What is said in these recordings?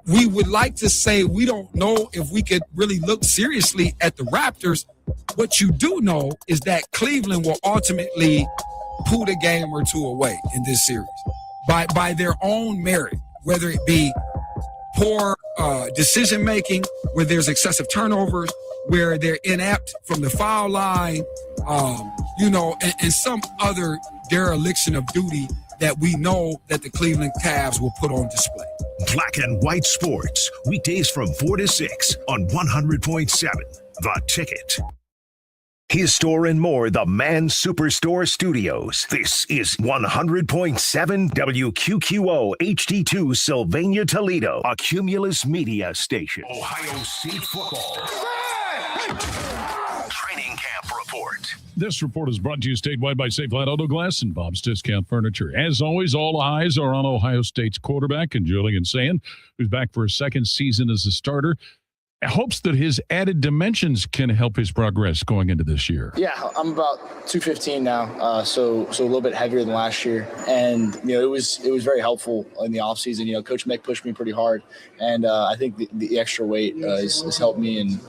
we would like to say we don't know if we could really look seriously at the Raptors. What you do know is that Cleveland will ultimately pull a game or two away in this series by their own merit, whether it be poor decision-making, where there's excessive turnovers, where they're inept from the foul line, and some other dereliction of duty that we know that the Cleveland Cavs will put on display. Black and White Sports, weekdays from 4 to 6 on 100.7 The Ticket. His Store and More, the Man Superstore Studios. This is 100.7 WQQO HD2 Sylvania, Toledo, a Cumulus media station. Ohio State football. Training camp report. This report is brought to you statewide by Safe Light Auto Glass and Bob's Discount Furniture. As always, all eyes are on Ohio State's quarterback, and Julian Sand, who's back for a second season as a starter. Hopes that his added dimensions can help his progress going into this year. Yeah, I'm about 215 now, so a little bit heavier than last year, and it was very helpful in the offseason. Coach Mick pushed me pretty hard, and I think the extra weight has helped me in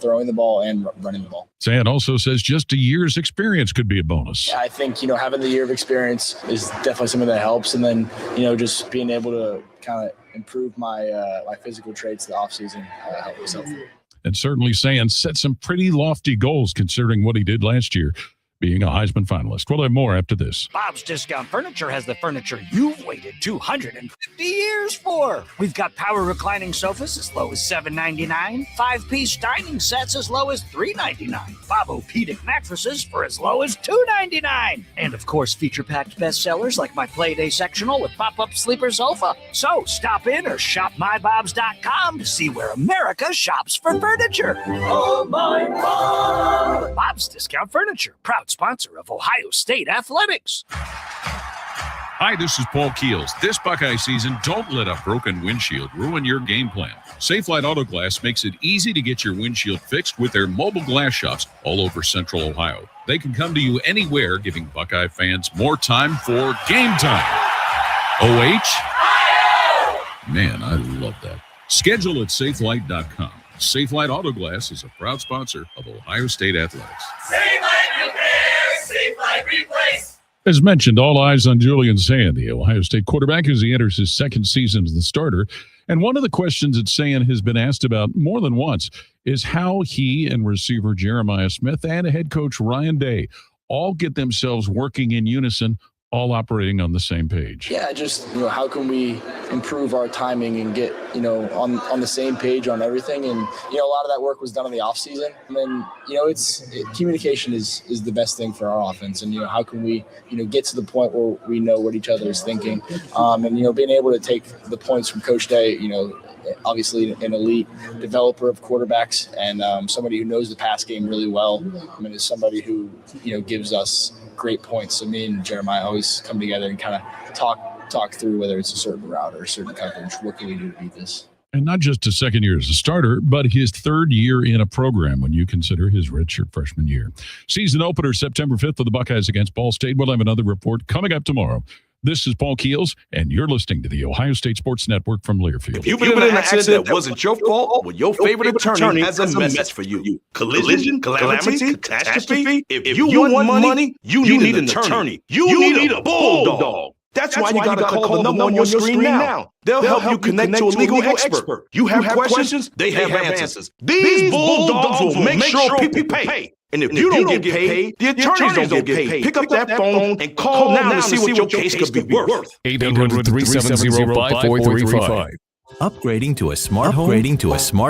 throwing the ball and running the ball. Sand also says just a year's experience could be a bonus. Yeah, I think having the year of experience is definitely something that helps, and then just being able to kind of improve my my physical traits the offseason was helpful. And certainly Sand set some pretty lofty goals considering what he did last year, being a Heisman finalist. We'll have more after this. Bob's Discount Furniture has the furniture you've waited 250 years for. We've got power reclining sofas as low as $7.99, 5-piece dining sets as low as $3.99, Bob-O-Pedic mattresses for as low as $2.99, and of course feature-packed bestsellers like my Playday sectional with pop-up sleeper sofa. So stop in or shop mybobs.com to see where America shops for furniture. Oh my Bob! Bob's Discount Furniture, proud sponsor of Ohio State Athletics. Hi, this is Paul Keels. This Buckeye season, don't let a broken windshield ruin your game plan. Safe Light Auto Glass makes it easy to get your windshield fixed with their mobile glass shops all over Central Ohio. They can come to you anywhere, giving Buckeye fans more time for game time. OH? Man, I love that. Schedule at safelight.com. Safe Light Auto Glass is a proud sponsor of Ohio State Athletics. Safe Light Repair, Safe Light Replace. As mentioned, all eyes on Julian Sand, the Ohio State quarterback, as he enters his second season as the starter. And one of the questions that Sand has been asked about more than once is how he and receiver Jeremiah Smith and head coach Ryan Day all get themselves working in unison, all operating on the same page. Yeah, just how can we improve our timing and get on the same page on everything, and a lot of that work was done in the off season. And then communication is the best thing for our offense, and how can we get to the point where we know what each other is thinking, and being able to take the points from Coach Day, obviously an elite developer of quarterbacks and somebody who knows the pass game really well. Is somebody who gives us great points. So me and Jeremiah always come together and kind of talk through whether it's a certain route or a certain coverage. What can we do to beat this? And not just his second year as a starter, but his third year in a program when you consider his redshirt freshman year. Season opener September 5th for the Buckeyes against Ball State. We'll have another report coming up tomorrow. This is Paul Keels, and you're listening to the Ohio State Sports Network from Learfield. If you've been in an accident that wasn't your fault, well, your favorite attorney has a message for you. Collision, calamity, catastrophe. If you want money, you need an attorney. You need a bulldog. That's why you got to call the number on your screen now. They'll help you connect to a legal expert. You have questions, they have answers. These bulldogs will make sure people pay. And if you don't get paid, the attorneys don't get paid. Pick up that phone and call now to see what your case could be worth. 800-370-5435. Upgrading to a smart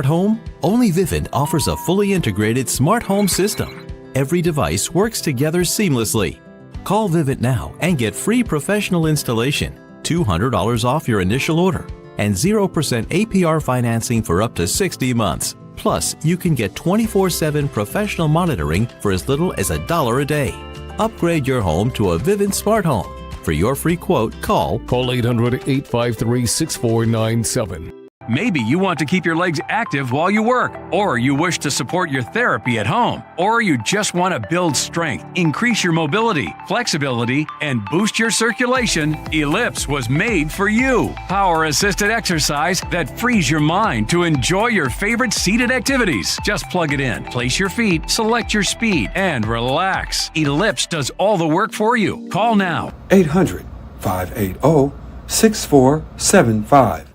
home? Only Vivint offers a fully integrated smart home system. Every device works together seamlessly. Call Vivint now and get free professional installation, $200 off your initial order, and 0% APR financing for up to 60 months. Plus, you can get 24/7 professional monitoring for as little as $1 a day. Upgrade your home to a Vivint Smart Home. For your free quote, call 800-853-6497. Maybe you want to keep your legs active while you work, or you wish to support your therapy at home, or you just want to build strength, increase your mobility, flexibility, and boost your circulation. Ellipse was made for you. Power-assisted exercise that frees your mind to enjoy your favorite seated activities. Just plug it in, place your feet, select your speed, and relax. Ellipse does all the work for you. Call now. 800-580-6475.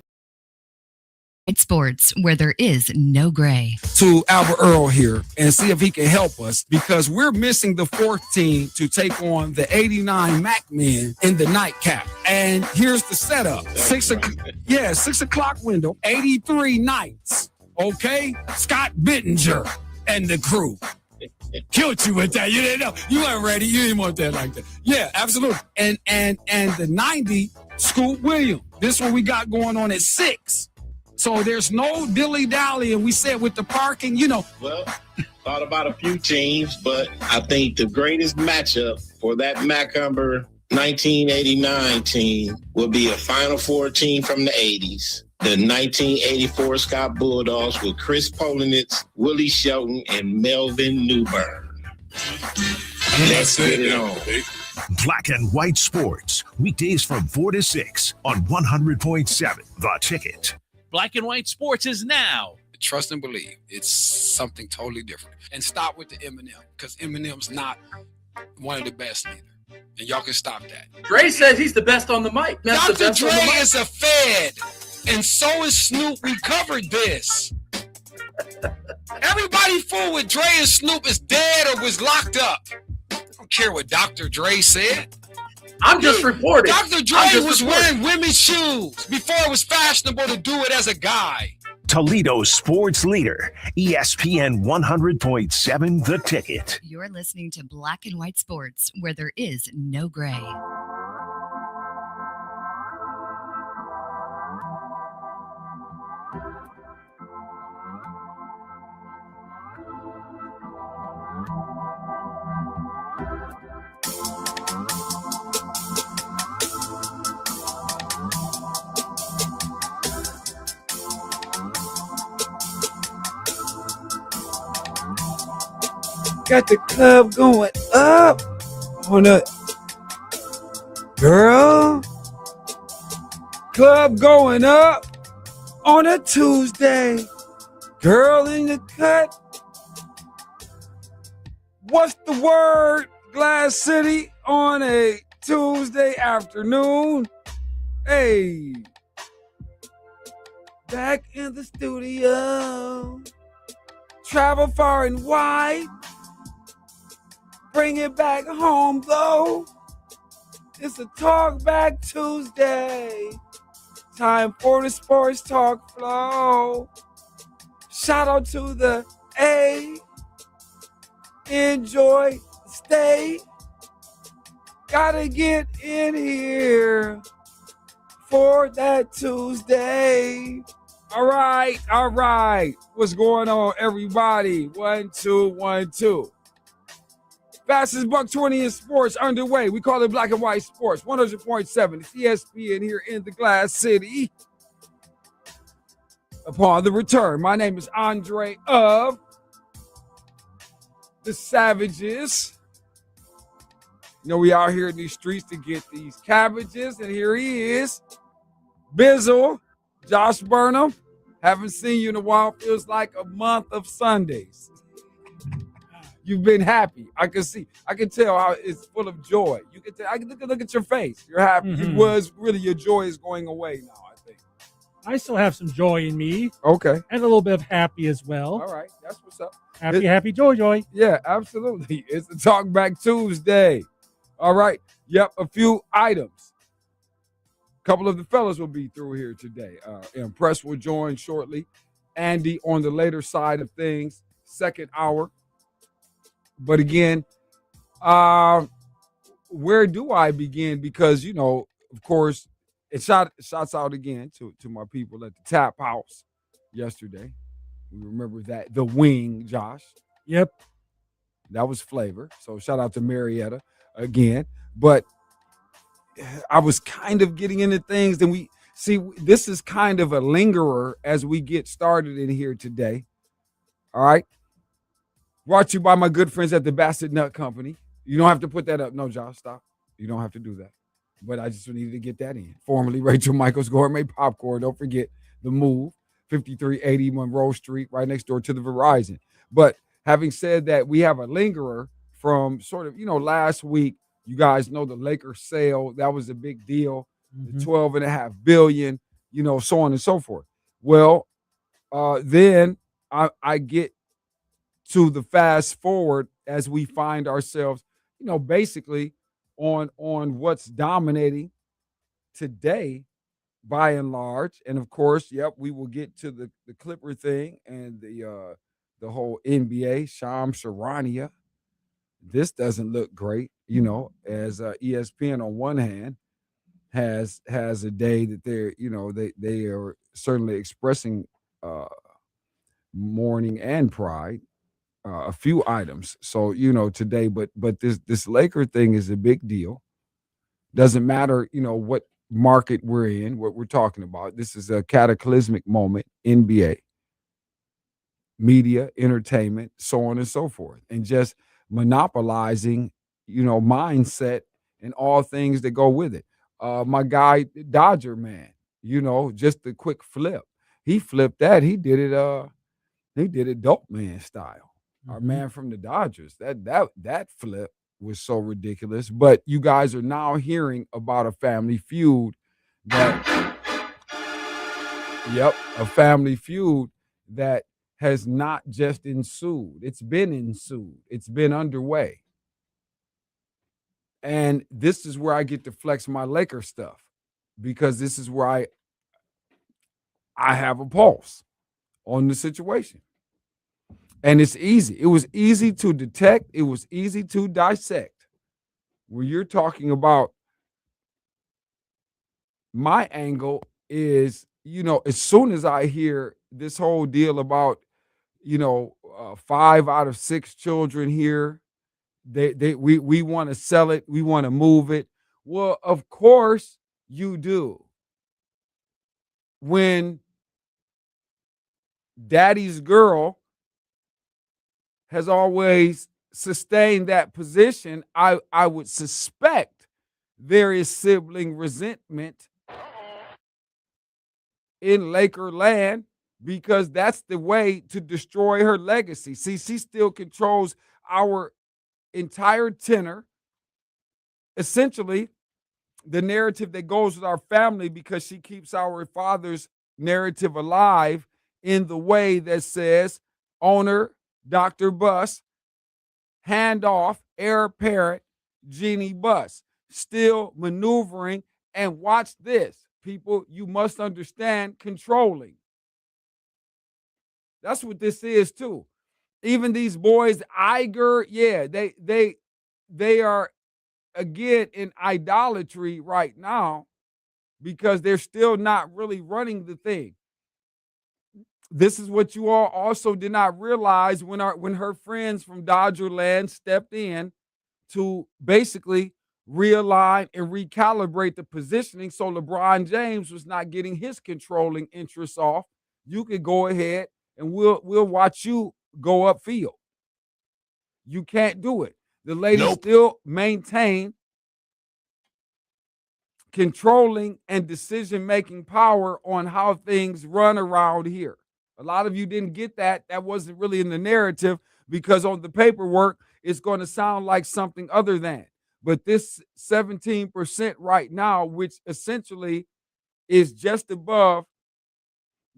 Sports, where there is no gray. To Albert Earl here and see if he can help us, because we're missing the fourth team to take on the 89 Mac men in the nightcap. And here's the setup. 6 o'clock window, 83 Knights. Okay? Scott Bittinger and the crew. Killed you with that. You didn't know. You weren't ready. You didn't want that like that. Yeah, absolutely. And the 90 Scoot Williams. This one we got going on at 6. So there's no dilly-dally, and we said with the parking, Well, thought about a few teams, but I think the greatest matchup for that Macumber 1989 team would be a Final Four team from the 80s. The 1984 Scott Bulldogs with Chris Polinitz, Willie Shelton, and Melvin Newburn. Let's get it on. Black and White Sports, weekdays from 4 to 6 on 100.7 The Ticket. Black and White Sports is now. Trust and believe. It's something totally different. And stop with the Eminem, because Eminem's not one of the best either. And y'all can stop that. Dre says he's the best on the mic. Dr. Dre is a Fed, and so is Snoop. We covered this. Everybody fool with Dre and Snoop is dead or was locked up. I don't care what Dr. Dre said. I'm just reporting. Dr. Dre was wearing women's shoes before it was fashionable to do it as a guy. Toledo's sports leader, ESPN 100.7 The Ticket. You're listening to Black and White Sports, where there is no gray. Got the club going up on a girl. Club going up on a Tuesday. Girl in the cut. What's the word, Glass City, on a Tuesday afternoon? Hey. Back in the studio. Travel far and wide. Bring it back home, though. It's a Talk Back Tuesday. Time for the Sports Talk Flow. Shout out to the A. Enjoy, stay. Gotta get in here for that Tuesday. All right. What's going on, everybody? 1, 2, 1, 2. Fastest $120 in sports underway. We call it Black and White Sports. 100.7. It's ESPN here in the Glass City. Upon the return, my name is Andre of the Savages. You know, we out here in these streets to get these cabbages, and here he is, Bizzle, Josh Burnham. Haven't seen you in a while. Feels like a month of Sundays. You've been happy. I can see. I can tell how it's full of joy. You can tell. I can look at your face. You're happy. Mm-hmm. It was really your joy is going away now, I think. I still have some joy in me. Okay. And a little bit of happy as well. All right. That's what's up. Happy, joy. Yeah, absolutely. It's a Talk Back Tuesday. All right. Yep. A few items. A couple of the fellas will be through here today. Impress will join shortly. Andy on the later side of things. Second hour. But again, where do I begin? Because, you know, of course, it shots out again to my people at the Tap House yesterday. We remember that. The Wing, Josh. Yep. That was flavor. So shout out to Marietta again. But I was kind of getting into things. Then we See, this is kind of a lingerer as we get started in here today. All right. Brought to you by my good friends at the Bassett Nut Company. You don't have to put that up. No, Josh, stop. You don't have to do that. But I just needed to get that in. Formerly Rachel Michaels Gourmet Popcorn. Don't forget the move, 5380 Monroe Street, right next door to the Verizon. But having said that, we have a lingerer from sort of, last week. You guys know the Lakers sale. That was a big deal. The $12.5 billion, so on and so forth. Well, then I get to the fast forward as we find ourselves, basically on what's dominating today by and large. And of course, we will get to the Clipper thing and the whole NBA, Shams Charania. This doesn't look great, as ESPN on one hand has a day that they're, they are certainly expressing mourning and pride. A few items. So, today, but this Laker thing is a big deal. Doesn't matter, what market we're in, what we're talking about. This is a cataclysmic moment, NBA, media, entertainment, so on and so forth. And just monopolizing, mindset and all things that go with it. My guy, Dodger man, just a quick flip. He flipped that. He did it dope man style. Our man from the Dodgers, that flip was so ridiculous. But you guys are now hearing about a family feud that, a family feud that has not just ensued. It's been ensued. It's been underway. And this is where I get to flex my Laker stuff, because this is where I have a pulse on the situation. And it's easy. It was easy to detect. It was easy to dissect. Where you're talking about, my angle is, as soon as I hear this whole deal about, 5 out of 6 children here, we want to sell it. We want to move it. Well, of course you do. When daddy's girl has always sustained that position, I would suspect there is sibling resentment in Laker land, because that's the way to destroy her legacy. See, she still controls our entire tenor, essentially the narrative that goes with our family, because she keeps our father's narrative alive in the way that says owner, Dr. Buss, handoff, heir apparent, Jeannie Buss, still maneuvering. And watch this, people, you must understand, controlling. That's what this is too. Even these boys, Iger, they are again in idolatry right now, because they're still not really running the thing. This is what you all also did not realize when her friends from Dodger Land stepped in to basically realign and recalibrate the positioning, so LeBron James was not getting his controlling interests off. You could go ahead and we'll watch you go upfield. You can't do it. The ladies still maintain controlling and decision-making power on how things run around here. A lot of you didn't get that. That wasn't really in the narrative, because on the paperwork, it's going to sound like something other than. But this 17% right now, which essentially is just above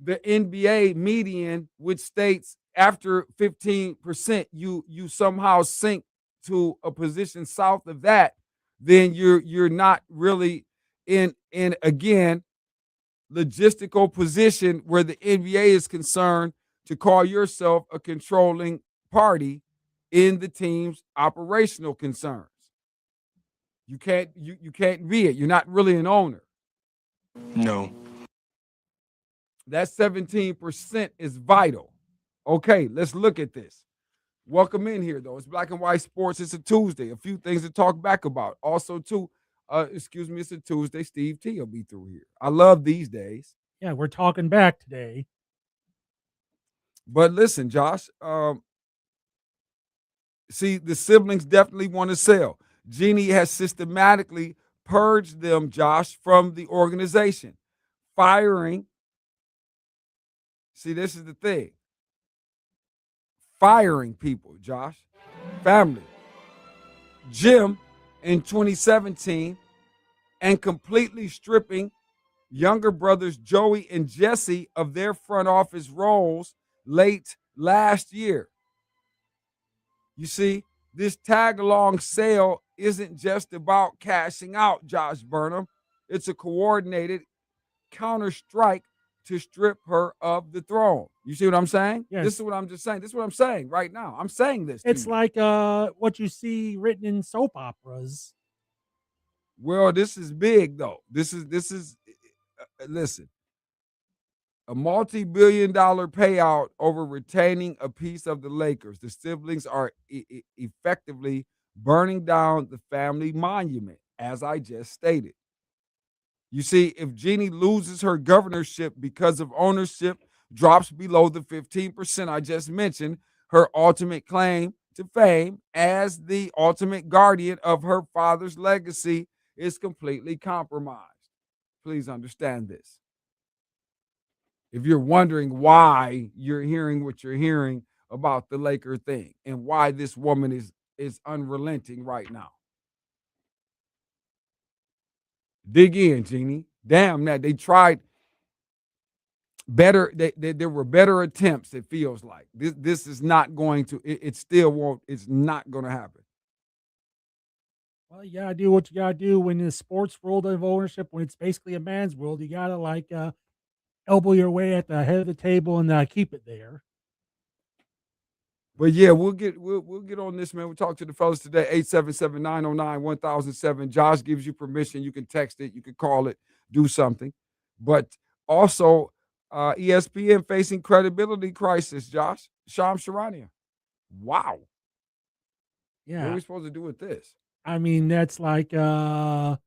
the NBA median, which states after 15%, you somehow sink to a position south of that, then you're not really in again logistical position where the NBA is concerned to call yourself a controlling party in the team's operational concerns. You can't be it. You're not really an owner. No. That 17% is vital. Okay, let's look at this. Welcome in here, though. It's Black and White Sports. It's a Tuesday. A few things to talk back about. Also, too, It's a Tuesday. Steve T will be through here. I love these days. Yeah, we're talking back today. But listen, Josh, see, the siblings definitely want to sell. Jeannie has systematically purged them, Josh, from the organization, firing. See, this is the thing. Firing people, Josh, family. Jim in 2017, and completely stripping younger brothers Joey and Jesse of their front office roles late last year. You see, this tag-along sale isn't just about cashing out, Josh Burnham. It's a coordinated counter-strike to strip her of the throne. You see what I'm saying? Yes. This is what I'm just saying. This is what I'm saying right now. I'm saying this. It's like what you see written in soap operas. Well, this is big, though. This is listen, a multi-billion-dollar payout over retaining a piece of the Lakers. The siblings are effectively burning down the family monument, as I just stated. You see, if Jeannie loses her governorship because of ownership drops below the 15% I just mentioned, her ultimate claim to fame as the ultimate guardian of her father's legacy is completely compromised. Please understand this. If you're wondering why you're hearing what you're hearing about the Laker thing and why this woman is unrelenting right now. Dig in, Jeannie. Damn that. They tried better. There were better attempts, it feels like. This is not going to, it still won't, it's not going to happen. Well, you gotta do what you gotta do when in the sports world of ownership, when it's basically a man's world. You gotta elbow your way at the head of the table and keep it there. But yeah, we'll get on this, man. We'll talk to the fellas today. 877-909-1007. Josh gives you permission. You can text it, you can call it, do something. But also, ESPN facing credibility crisis, Josh. Shams Charania. Wow. Yeah. What are we supposed to do with this? I mean, that's like talk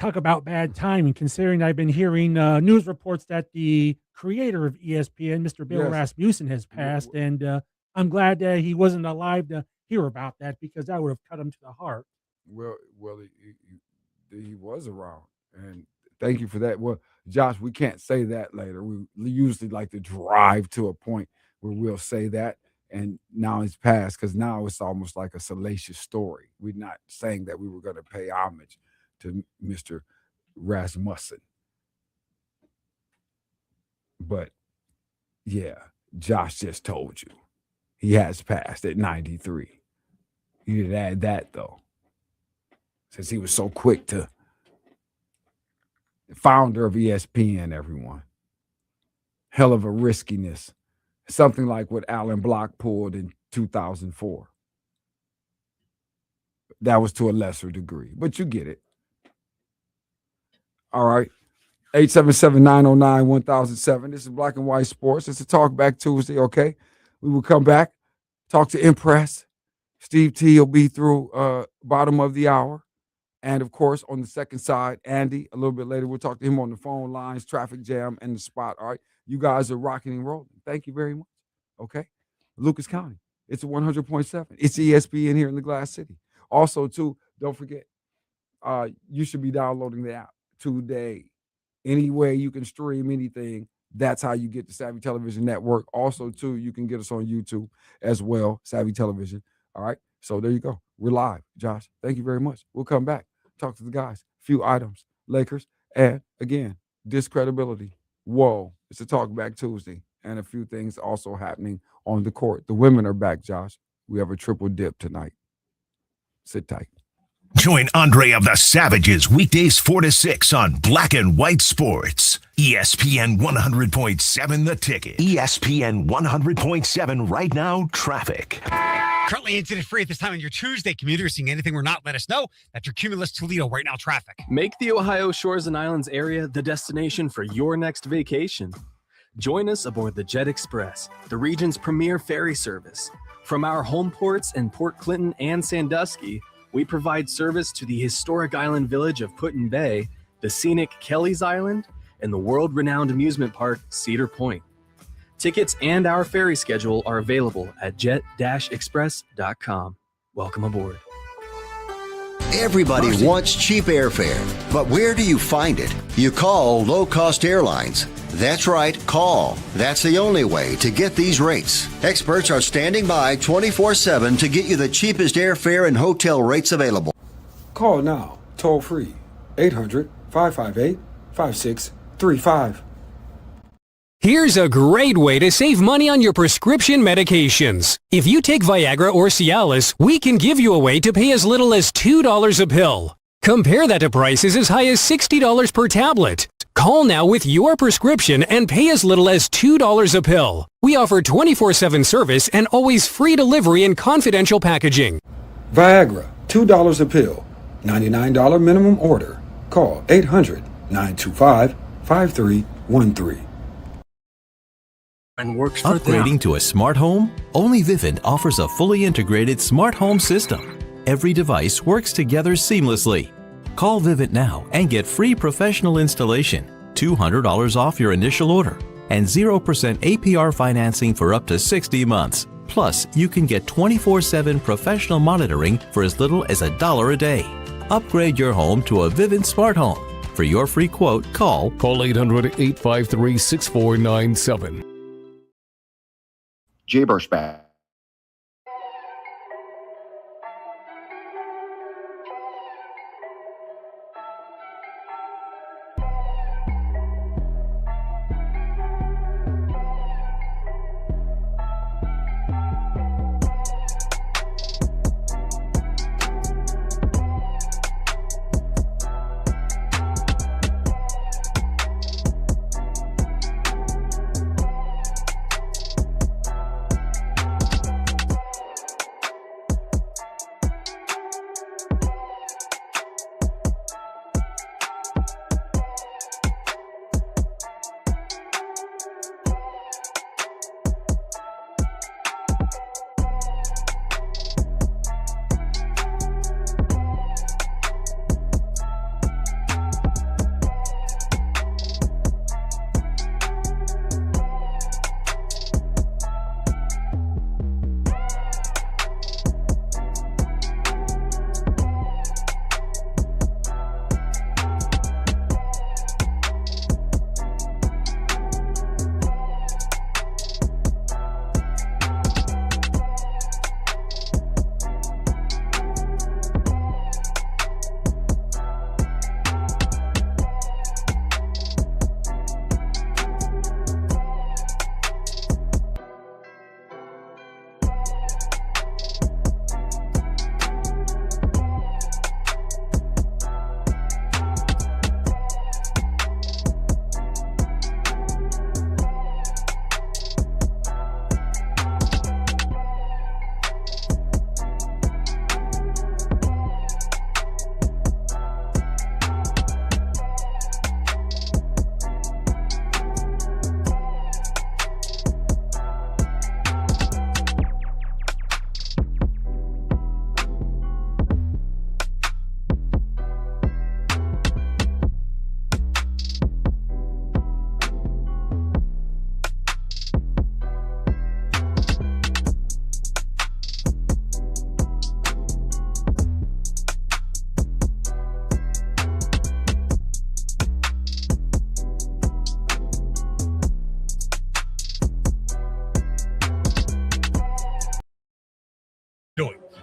about bad timing, considering I've been hearing news reports that the creator of ESPN, Mr. Bill Rasmussen, has passed, and I'm glad that he wasn't alive to hear about that, because that would have cut him to the heart. Well, he was around, and thank you for that. Well, Josh, we can't say that later. We usually like to drive to a point where we'll say that, and now it's passed, because now it's almost like a salacious story. We're not saying that we were going to pay homage to Mr. Rasmussen. But, yeah, Josh just told you. He has passed at 93. You did add that, though, since he was so quick to. The founder of ESPN, everyone. Hell of a riskiness. Something like what Alan Block pulled in 2004. That was to a lesser degree, but you get it. All right. 877-909-1007. This is Black and White Sports. It's a Talk Back Tuesday, okay? We will come back, talk to Impress. Steve T will be through bottom of the hour. And, of course, on the second side, Andy, a little bit later, we'll talk to him on the phone lines, traffic jam, and the spot. All right. You guys are rocking and rolling. Thank you very much. Okay. Lucas County. It's a 100.7. It's ESPN here in the Glass City. Also, too, don't forget, you should be downloading the app today. Any way you can stream anything, that's how you get the Savvy Television Network. Also, too, you can get us on YouTube as well, Savvy Television. All right. So there you go. We're live. Josh, thank you very much. We'll come back, talk to the guys. Few items, Lakers, and again, discredibility. Whoa, it's a Talk Back Tuesday, and a few things also happening on the court. The women are back, Josh. We have a triple dip tonight. Sit tight. Join Andre of the Savages weekdays 4 to 6 on Black and White Sports. ESPN 100.7 The Ticket. ESPN 100.7 Right Now Traffic. Currently incident-free at this time on your Tuesday. Commuters seeing anything we're not, let us know. That's your Cumulus Toledo Right Now traffic. Make the Ohio Shores and Islands area the destination for your next vacation. Join us aboard the Jet Express, the region's premier ferry service. From our home ports in Port Clinton and Sandusky, We provide service to the historic island village of Put-in Bay, the scenic Kelly's Island, and the world-renowned amusement park Cedar Point. Tickets and our ferry schedule are available at jet-express.com. Welcome aboard. Everybody wants cheap airfare, but where do you find it? You call Low Cost Airlines. That's right, call. That's the only way to get these rates. Experts are standing by 24/7 to get you the cheapest airfare and hotel rates available. Call now, toll free, 800-558-5635. Here's a great way to save money on your prescription medications. If you take Viagra or Cialis, we can give you a way to pay as little as $2 a pill. Compare that to prices as high as $60 per tablet. Call now with your prescription and pay as little as $2 a pill. We offer 24/7 service and always free delivery and confidential packaging. Viagra, $2 a pill, $99 minimum order. Call 800-925-5313. And works for Upgrading to a smart home? Only Vivint offers a fully integrated smart home system. Every device works together seamlessly. Call Vivint now and get free professional installation, $200 off your initial order, and 0% APR financing for up to 60 months. Plus, you can get 24/7 professional monitoring for as little as $1 a day. Upgrade your home to a Vivint smart home. For your free quote, call 800-853-6497. Jaybir's back.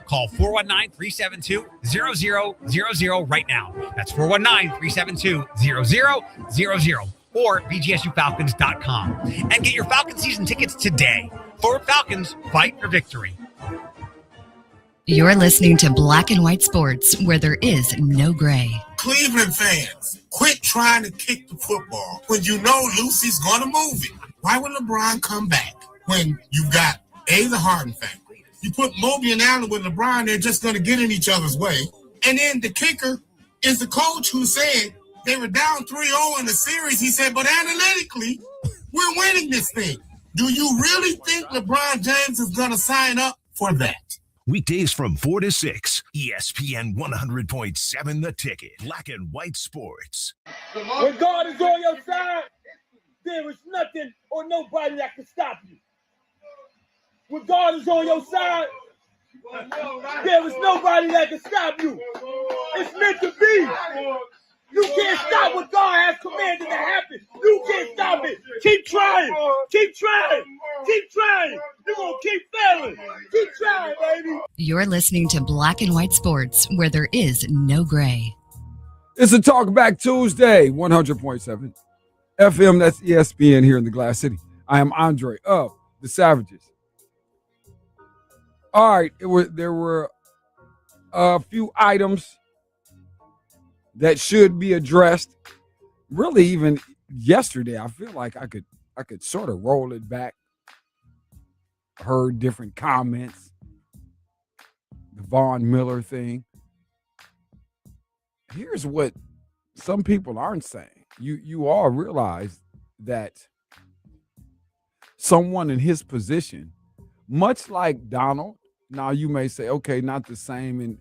Call 419-372-0000 right now. That's 419-372-0000 or bgsufalcons.com. And get your Falcon season tickets today. Forward Falcons, fight for victory. You're listening to Black and White Sports, where there is no gray. Cleveland fans, quit trying to kick the football when you know Lucy's going to move it. Why would LeBron come back when you've got the Harden family? You put Mobley and Allen with LeBron, they're just going to get in each other's way. And then the kicker is the coach who said they were down 3-0 in the series. He said, but analytically, we're winning this thing. Do you really think LeBron James is going to sign up for that? Weekdays from 4 to 6. ESPN 100.7 The Ticket. Black and white sports. When God is on your side, there is nothing or nobody that can stop you. When God is on your side, there is nobody that can stop you. It's meant to be. You can't stop what God has commanded to happen. You can't stop it. Keep trying. Keep trying. Keep trying. You're going to keep failing. Keep trying, baby. You're listening to Black and White Sports, where there is no gray. It's a Talkback Tuesday, 100.7 FM. That's ESPN here in the Glass City. I am Andre of the Savages. All right, there were a few items that should be addressed. Really, even yesterday, I feel like I could sort of roll it back. Heard different comments. The Von Miller thing. Here's what some people aren't saying. You all realize that someone in his position, much like Donald, now you may say, okay, not the same, and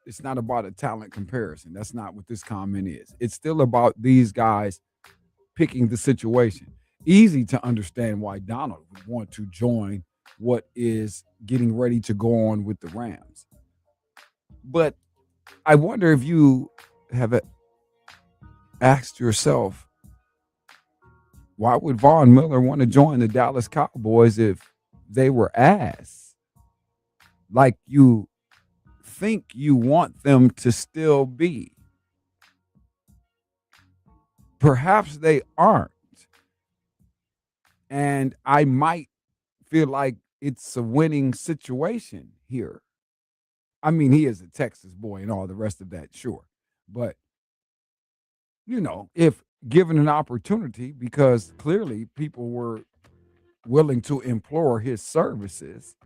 it's not about a talent comparison. That's not what this comment is. It's still about these guys picking the situation. Easy to understand why Donald would want to join what is getting ready to go on with the Rams. But I wonder if you have asked yourself, why would Von Miller want to join the Dallas Cowboys if they were ass? Like you think you want them to still be. Perhaps they aren't. And I might feel like it's a winning situation here. I mean, he is a Texas boy and all the rest of that, sure. But, if given an opportunity, because clearly people were willing to implore his services,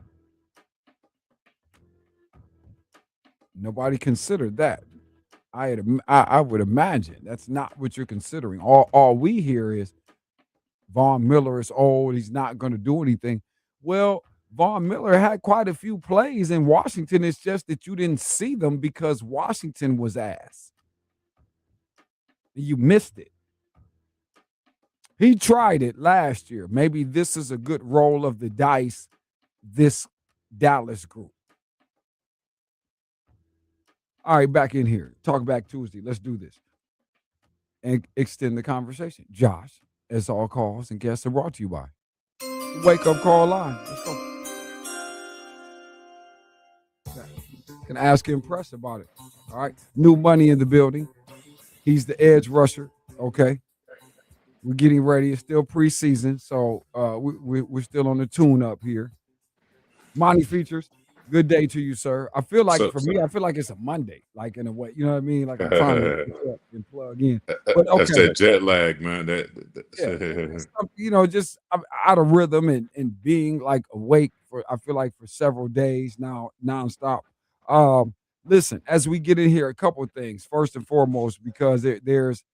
nobody considered that. I would imagine that's not what you're considering. All we hear is Von Miller is old. He's not going to do anything. Well, Von Miller had quite a few plays in Washington. It's just that you didn't see them because Washington was ass. You missed it. He tried it last year. Maybe this is a good roll of the dice, this Dallas group. All right, back in here. Talkback Tuesday. Let's do this and extend the conversation. Josh, as all calls and guests are brought to you by Wake Up Call Line. Let's go. Can ask him press about it. All right. New money in the building. He's the edge rusher. Okay. We're getting ready. It's still preseason, so we're still on the tune-up here. Monty Features. Good day to you, sir. I feel like I feel like it's a Monday, like in a way. You know what I mean? Like I'm trying to pick up and plug in. But okay. That's that jet lag, man. Just I'm out of rhythm and being like awake I feel like for several days now, nonstop. Listen, as we get in here, a couple of things. First and foremost, because there's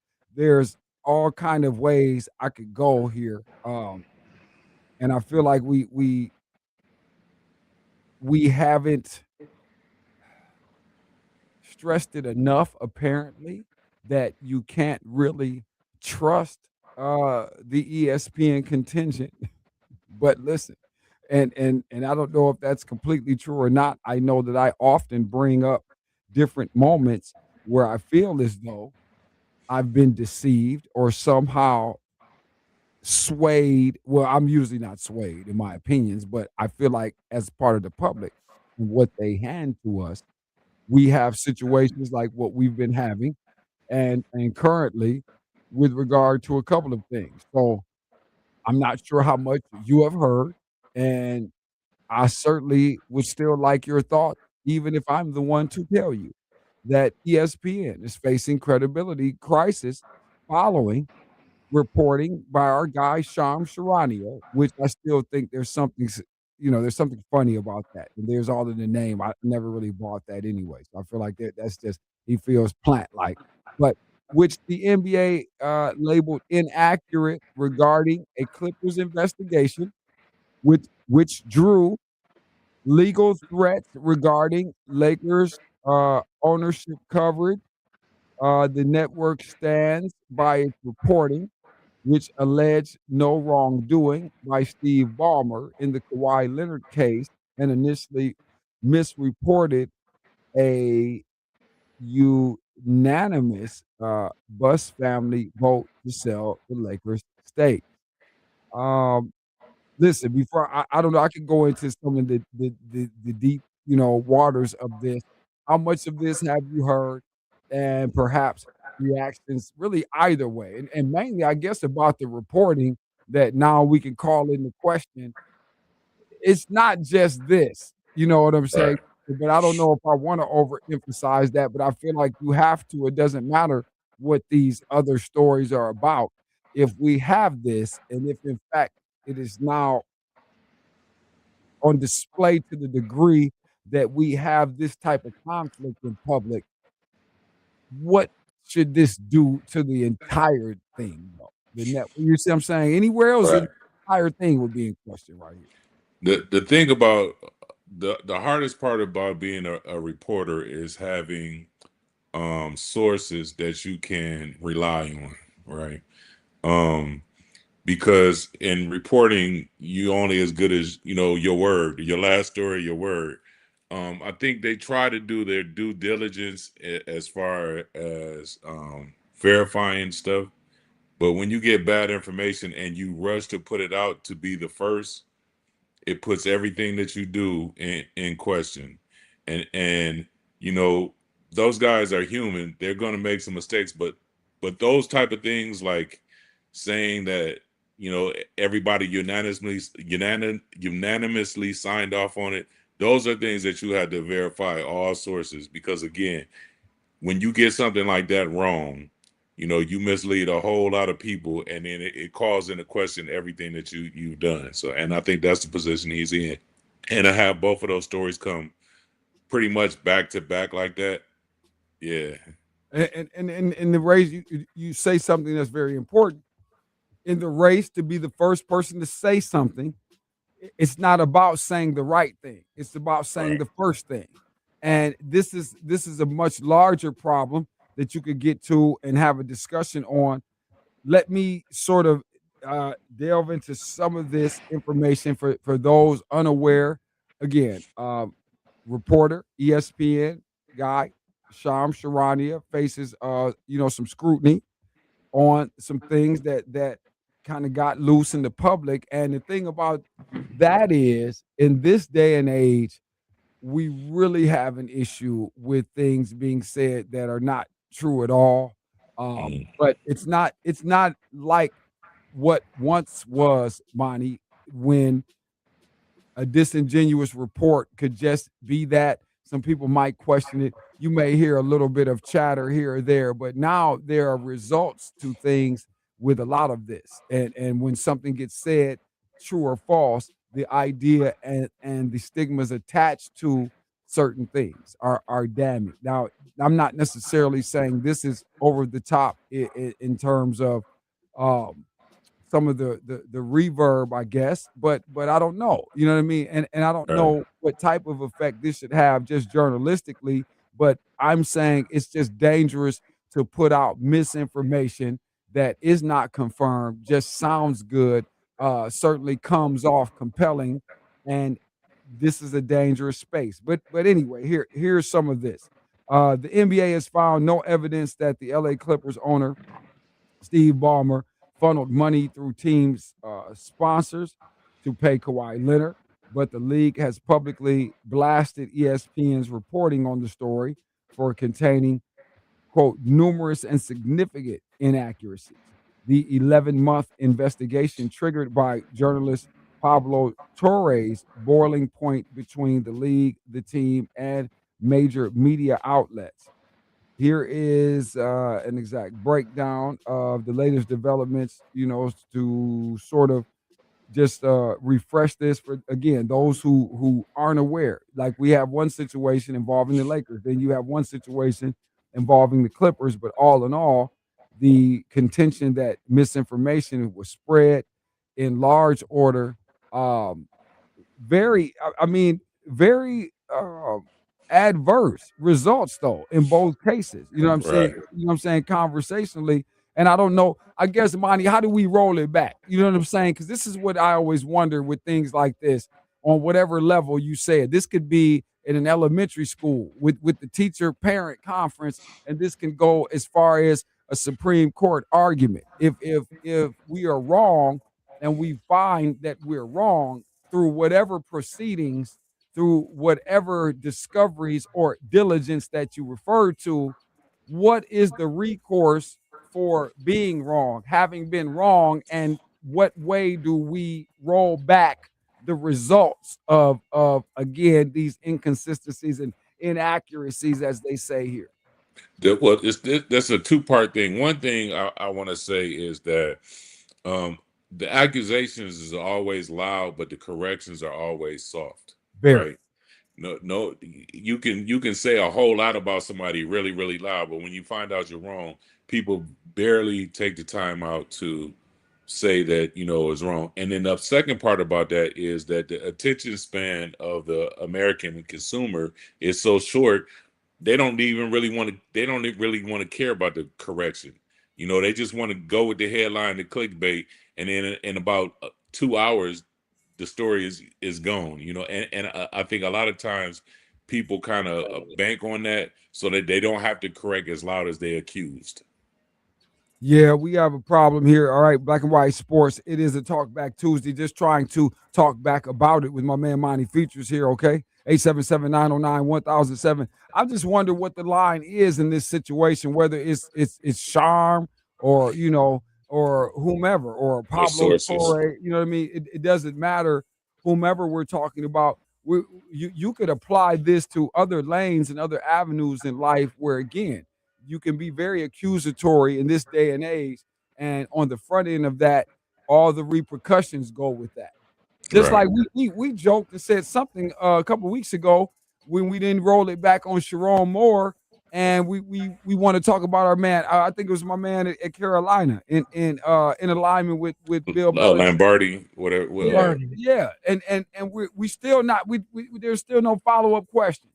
all kind of ways I could go here, and I feel like we haven't stressed it enough, apparently, that you can't really trust the ESPN contingent. But listen, and I don't know if that's completely true or not. I know that I often bring up different moments where I feel as though I've been deceived or somehow swayed. Well, I'm usually not swayed in my opinions, but I feel like as part of the public and what they hand to us, we have situations like what we've been having and currently with regard to a couple of things. So I'm not sure how much you have heard, and I certainly would still like your thoughts, even if I'm the one to tell you that ESPN is facing credibility crisis following reporting by our guy Shams Charania, which I still think there's something funny about that. And there's all in the name. I never really bought that anyway. So I feel like that's just he feels plant-like. But which the NBA labeled inaccurate regarding a Clippers investigation, which drew legal threats regarding Lakers ownership coverage. The network stands by its reporting, which alleged no wrongdoing by Steve Ballmer in the Kawhi Leonard case and initially misreported a unanimous Buss family vote to sell the Lakers stake. Um, Listen, before I don't know, I could go into some of the deep, waters of this. How much of this have you heard? And perhaps reactions really either way. And mainly, I guess, about the reporting that now we can call into question. It's not just this, you know what I'm saying? Right. But I don't know if I wanna overemphasize that, but I feel like you have to. It doesn't matter what these other stories are about. If we have this, and if in fact it is now on display to the degree that we have this type of conflict in public, what should this do to the entire thing, though? The net, you see what I'm saying? Anywhere else, Right. the entire thing would be in question right here. The thing about the hardest part about being a reporter is having sources that you can rely on, right? Um, because in reporting, you only as good as your word, your last story, your word. I think they try to do their due diligence as far as verifying stuff, but when you get bad information and you rush to put it out to be the first, it puts everything that you do in question. And you know, those guys are human. They're going to make some mistakes, but those type of things, like saying that everybody unanimously signed off on it, those are things that you had to verify all sources, because again, when you get something like that wrong, you mislead a whole lot of people, and then it calls into question everything that you've done. So, and I think that's the position he's in. And to have both of those stories come pretty much back to back like that, yeah. And in the race, you say something that's very important. In the race to be the first person to say something, it's not about saying the right thing. It's about saying the first thing. And this is a much larger problem that you could get to and have a discussion on. Let me sort of delve into some of this information for those unaware. Again, reporter, ESPN guy, Sham Sharania faces some scrutiny on some things that kind of got loose in the public. And the thing about that is, in this day and age, we really have an issue with things being said that are not true at all. But it's not like what once was, Monty, when a disingenuous report could just be that. Some people might question it. You may hear a little bit of chatter here or there, but now there are results to things with a lot of this. And when something gets said, true or false, the idea and the stigmas attached to certain things are damning. Now, I'm not necessarily saying this is over the top in terms of um, some of the reverb, I guess, but I don't know. You know what I mean? And I don't Right. know what type of effect this should have just journalistically, but I'm saying it's just dangerous to put out misinformation that is not confirmed, just sounds good, certainly comes off compelling, and this is a dangerous space. But anyway, here's some of this. The NBA has found no evidence that the LA Clippers owner Steve Ballmer funneled money through teams' sponsors to pay Kawhi Leonard, but the league has publicly blasted ESPN's reporting on the story for containing, quote, numerous and significant inaccuracies. The 11-month investigation triggered by journalist Pablo Torres' boiling point between the league, the team, and major media outlets. Here is an exact breakdown of the latest developments, to sort of just refresh this for, again, those who aren't aware. Like, we have one situation involving the Lakers, then you have one situation involving the Clippers, but all in all, the contention that misinformation was spread in large order. Very, I mean, very adverse results though in both cases. You know what I'm saying? Right. You know what I'm saying? Conversationally. And I don't know. I guess, Monty, how do we roll it back? You know what I'm saying? Because this is what I always wonder with things like this on whatever level you say it. This could be in an elementary school with the teacher parent conference, and this can go as far as a Supreme Court argument. If we are wrong and we find that we're wrong through whatever proceedings, through whatever discoveries or diligence that you refer to, what is the recourse for being wrong, having been wrong, and what way do we roll back the results of again these inconsistencies and inaccuracies, as they say here? Well, that's a two-part thing. One thing I want to say is that the accusations is always loud, but the corrections are always soft. Very. Right? No, you can say a whole lot about somebody really, really loud, but when you find out you're wrong, people barely take the time out to say that is wrong. And then the second part about that is that the attention span of the American consumer is so short. They don't really want to care about the correction. They just want to go with the headline, the clickbait, and then in about 2 hours the story is gone. And I think a lot of times people kind of bank on that so that they don't have to correct as loud as they accused. Yeah, we have a problem here. All right, Black and White Sports. It is a Talk Back Tuesday. Just trying to talk back about it with my man Monty Features here, okay? 877-909-1007. I just wonder what the line is in this situation, whether it's Charm or, or whomever, or Pablo Torre, you know what I mean? It doesn't matter whomever we're talking about. You could apply this to other lanes and other avenues in life where, again, you can be very accusatory in this day and age, and on the front end of that, all the repercussions go with that. Just Right. like we joked and said something a couple of weeks ago when we didn't roll it back on Sharon Moore, and we want to talk about our man. I think it was my man at Carolina in alignment with Bill Belichick. Lombardi, whatever. Yeah, and we still not we there's still no follow-up question.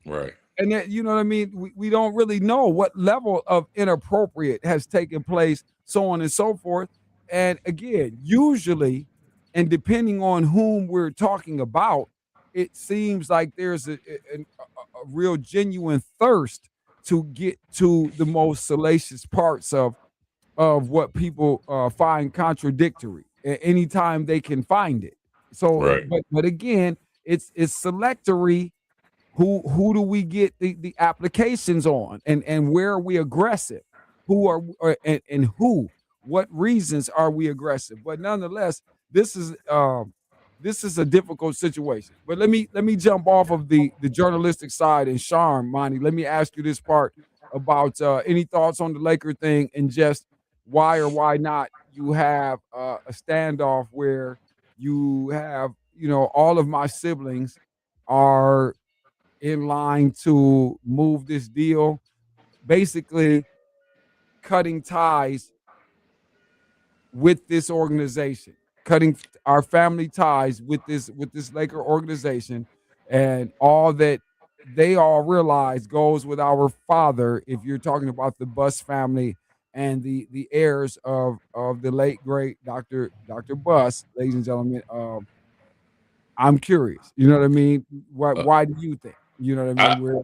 Right. And then, you know what I mean? We don't really know what level of inappropriate has taken place, so on and so forth. And again, usually, and depending on whom we're talking about, it seems like there's a real genuine thirst to get to the most salacious parts of what people find contradictory anytime they can find it. So, Right. but again, it's selectory. Who do we get the applications on, and where are we aggressive? Who are and who? What reasons are we aggressive? But nonetheless, this is a difficult situation. But let me jump off of the journalistic side and Charm, Monty. Let me ask you this part about any thoughts on the Laker thing and just why or why not you have a standoff where you have all of my siblings are in line to move this deal, basically cutting ties with this organization, cutting our family ties with this Laker organization, and all that they all realize goes with our father. If you're talking about the Buss family and the heirs of the late great Dr. Buss, ladies and gentlemen, I'm curious. You know what I mean? Why do you think? You know what I mean?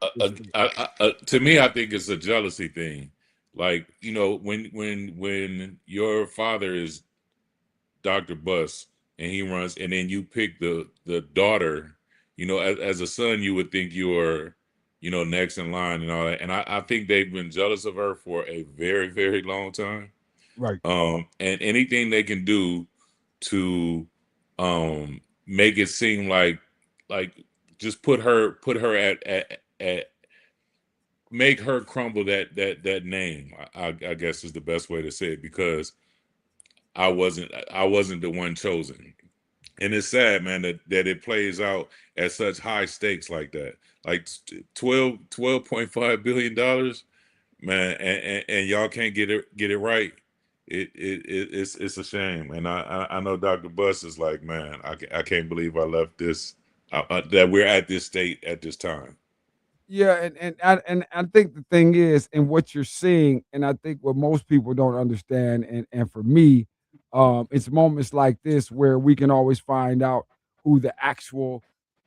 To me, I think it's a jealousy thing. Like, when your father is Dr. Buss and he runs, and then you pick the daughter, as a son, you would think you are, next in line and all that. And I think they've been jealous of her for a very, very long time. Right. And anything they can do to make it seem like just put her at make her crumble that name, I guess is the best way to say it, because I wasn't the one chosen. And it's sad, man, that it plays out at such high stakes like that. Like $12.5 billion, man, and y'all can't get it right. It's a shame. And I know Dr. Buss is like, man, I can't believe I left this that we're at this state at this time. Yeah, and I think the thing is, and what you're seeing, and I think what most people don't understand, and for me, it's moments like this where we can always find out who the actual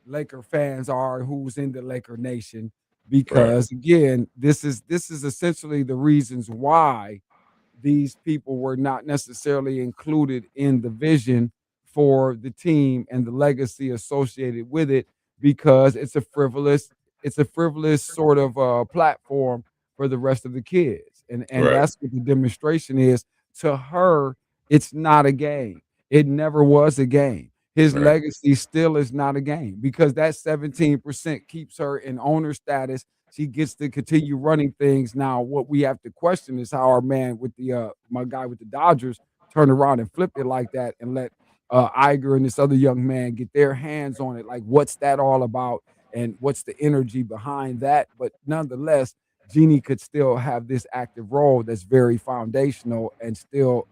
Laker fans are, who's in the Laker Nation, because again, this is essentially the reasons why these people were not necessarily included in the vision for the team and the legacy associated with it, because it's a frivolous sort of platform for the rest of the kids. And that's what the demonstration is. To her, it's not a game. It never was a game. His legacy still is not a game, because that 17% keeps her in owner status. She gets to continue running things. Now, what we have to question is how our man with the my guy with the Dodgers turned around and flipped it like that and let Iger and this other young man get their hands on it. Like, what's that all about? And what's the energy behind that? But nonetheless, Jeannie could still have this active role that's very foundational and still,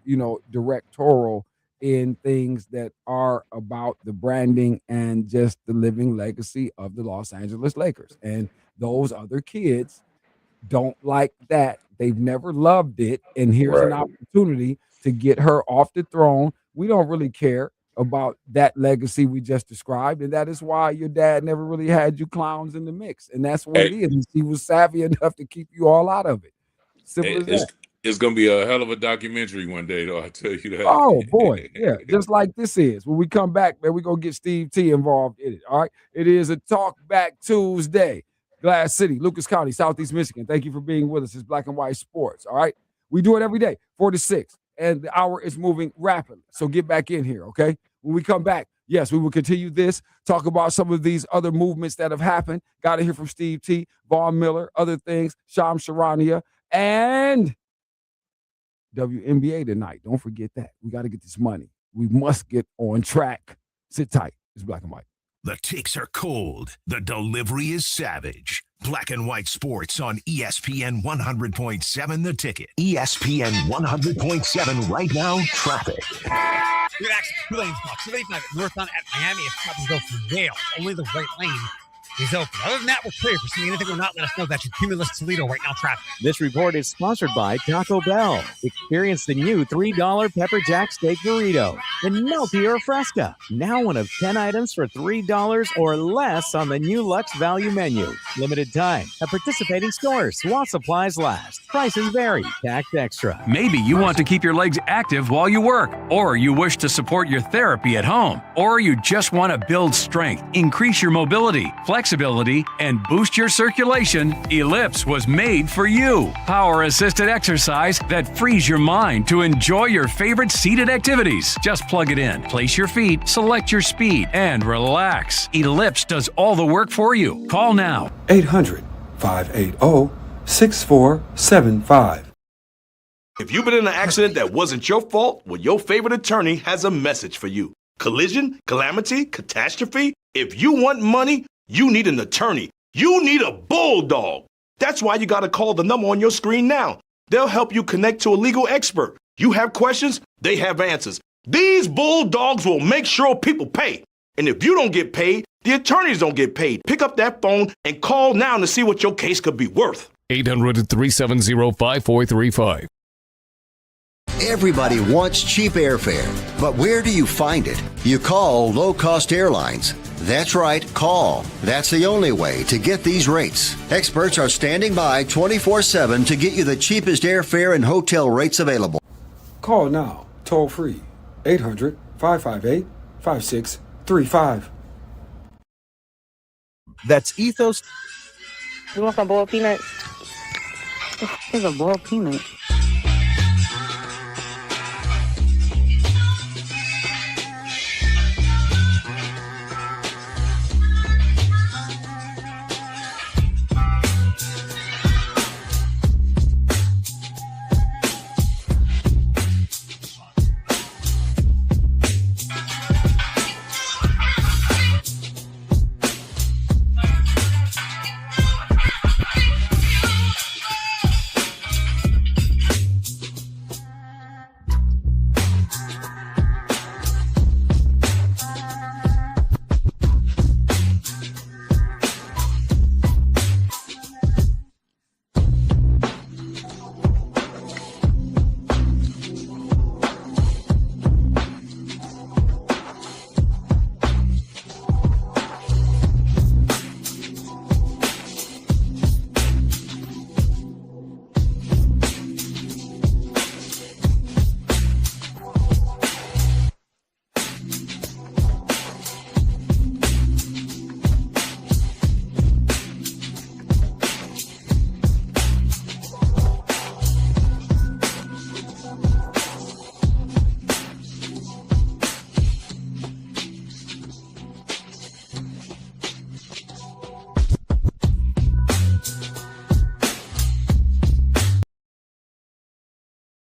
directorial in things that are about the branding and just the living legacy of the Los Angeles Lakers. And those other kids don't like that. They've never loved it. And here's an opportunity to get her off the throne. We don't really care about that legacy we just described, and that is why your dad never really had you clowns in the mix, and that's what it is. He was savvy enough to keep you all out of it. Simple as that. It's gonna be a hell of a documentary one day, though. I tell you that. Oh boy, yeah, just like this is. When we come back, man, we're gonna get Steve T involved in it. All right, it is a Talk Back Tuesday. Glass City, Lucas County, Southeast Michigan. Thank you for being with us. It's Black and White Sports. All right, we do it every day, 4 to 6, and the hour is moving rapidly. So get back in here, okay? When we come back, yes, we will continue this, talk about some of these other movements that have happened. Got to hear from Steve T, Vaughn Miller, other things, Shams Charania, and WNBA tonight. Don't forget that. We got to get this money. We must get on track. Sit tight. It's Black and White. The takes are cold. The delivery is savage. Black and White Sports on ESPN 100.7 The Ticket. ESPN 100.7 right now, traffic. You can access 2 lanes blocked. 285 northbound at Miami. If traffic go through Yale, only the right lane is open. Other than that, we're clear. If you're seeing anything or not, let us know. That's your Cumulus Toledo right now traffic. This report is sponsored by Taco Bell. Experience the new $3 Pepper Jack Steak Burrito and Melty or Fresca. Now one of 10 items for $3 or less on the new Lux Value Menu. Limited time at participating stores while supplies last. Prices vary. Tax extra. Maybe you want to keep your legs active while you work, or you wish to support your therapy at home, or you just want to build strength, increase your mobility, flexibility, and boost your circulation. Ellipse was made for you. Power-assisted exercise that frees your mind to enjoy your favorite seated activities. Just plug it in, place your feet, select your speed, and relax. Ellipse does all the work for you. Call now. 800-580-6475. If you've been in an accident that wasn't your fault, well, your favorite attorney has a message for you. Collision, calamity, catastrophe. If you want money, you need an attorney. You need a bulldog. That's why you got to call the number on your screen now. They'll help you connect to a legal expert. You have questions, they have answers. These bulldogs will make sure people pay. And if you don't get paid, the attorneys don't get paid. Pick up that phone and call now to see what your case could be worth. 800-370-5435. Everybody wants cheap airfare, but where do you find it? You call low-cost airlines. That's right, call. That's the only way to get these rates. Experts are standing by 24/7 to get you the cheapest airfare and hotel rates available. Call now, toll free, 800-558-5635. That's Ethos. You want some boiled peanuts? It's a boiled peanut.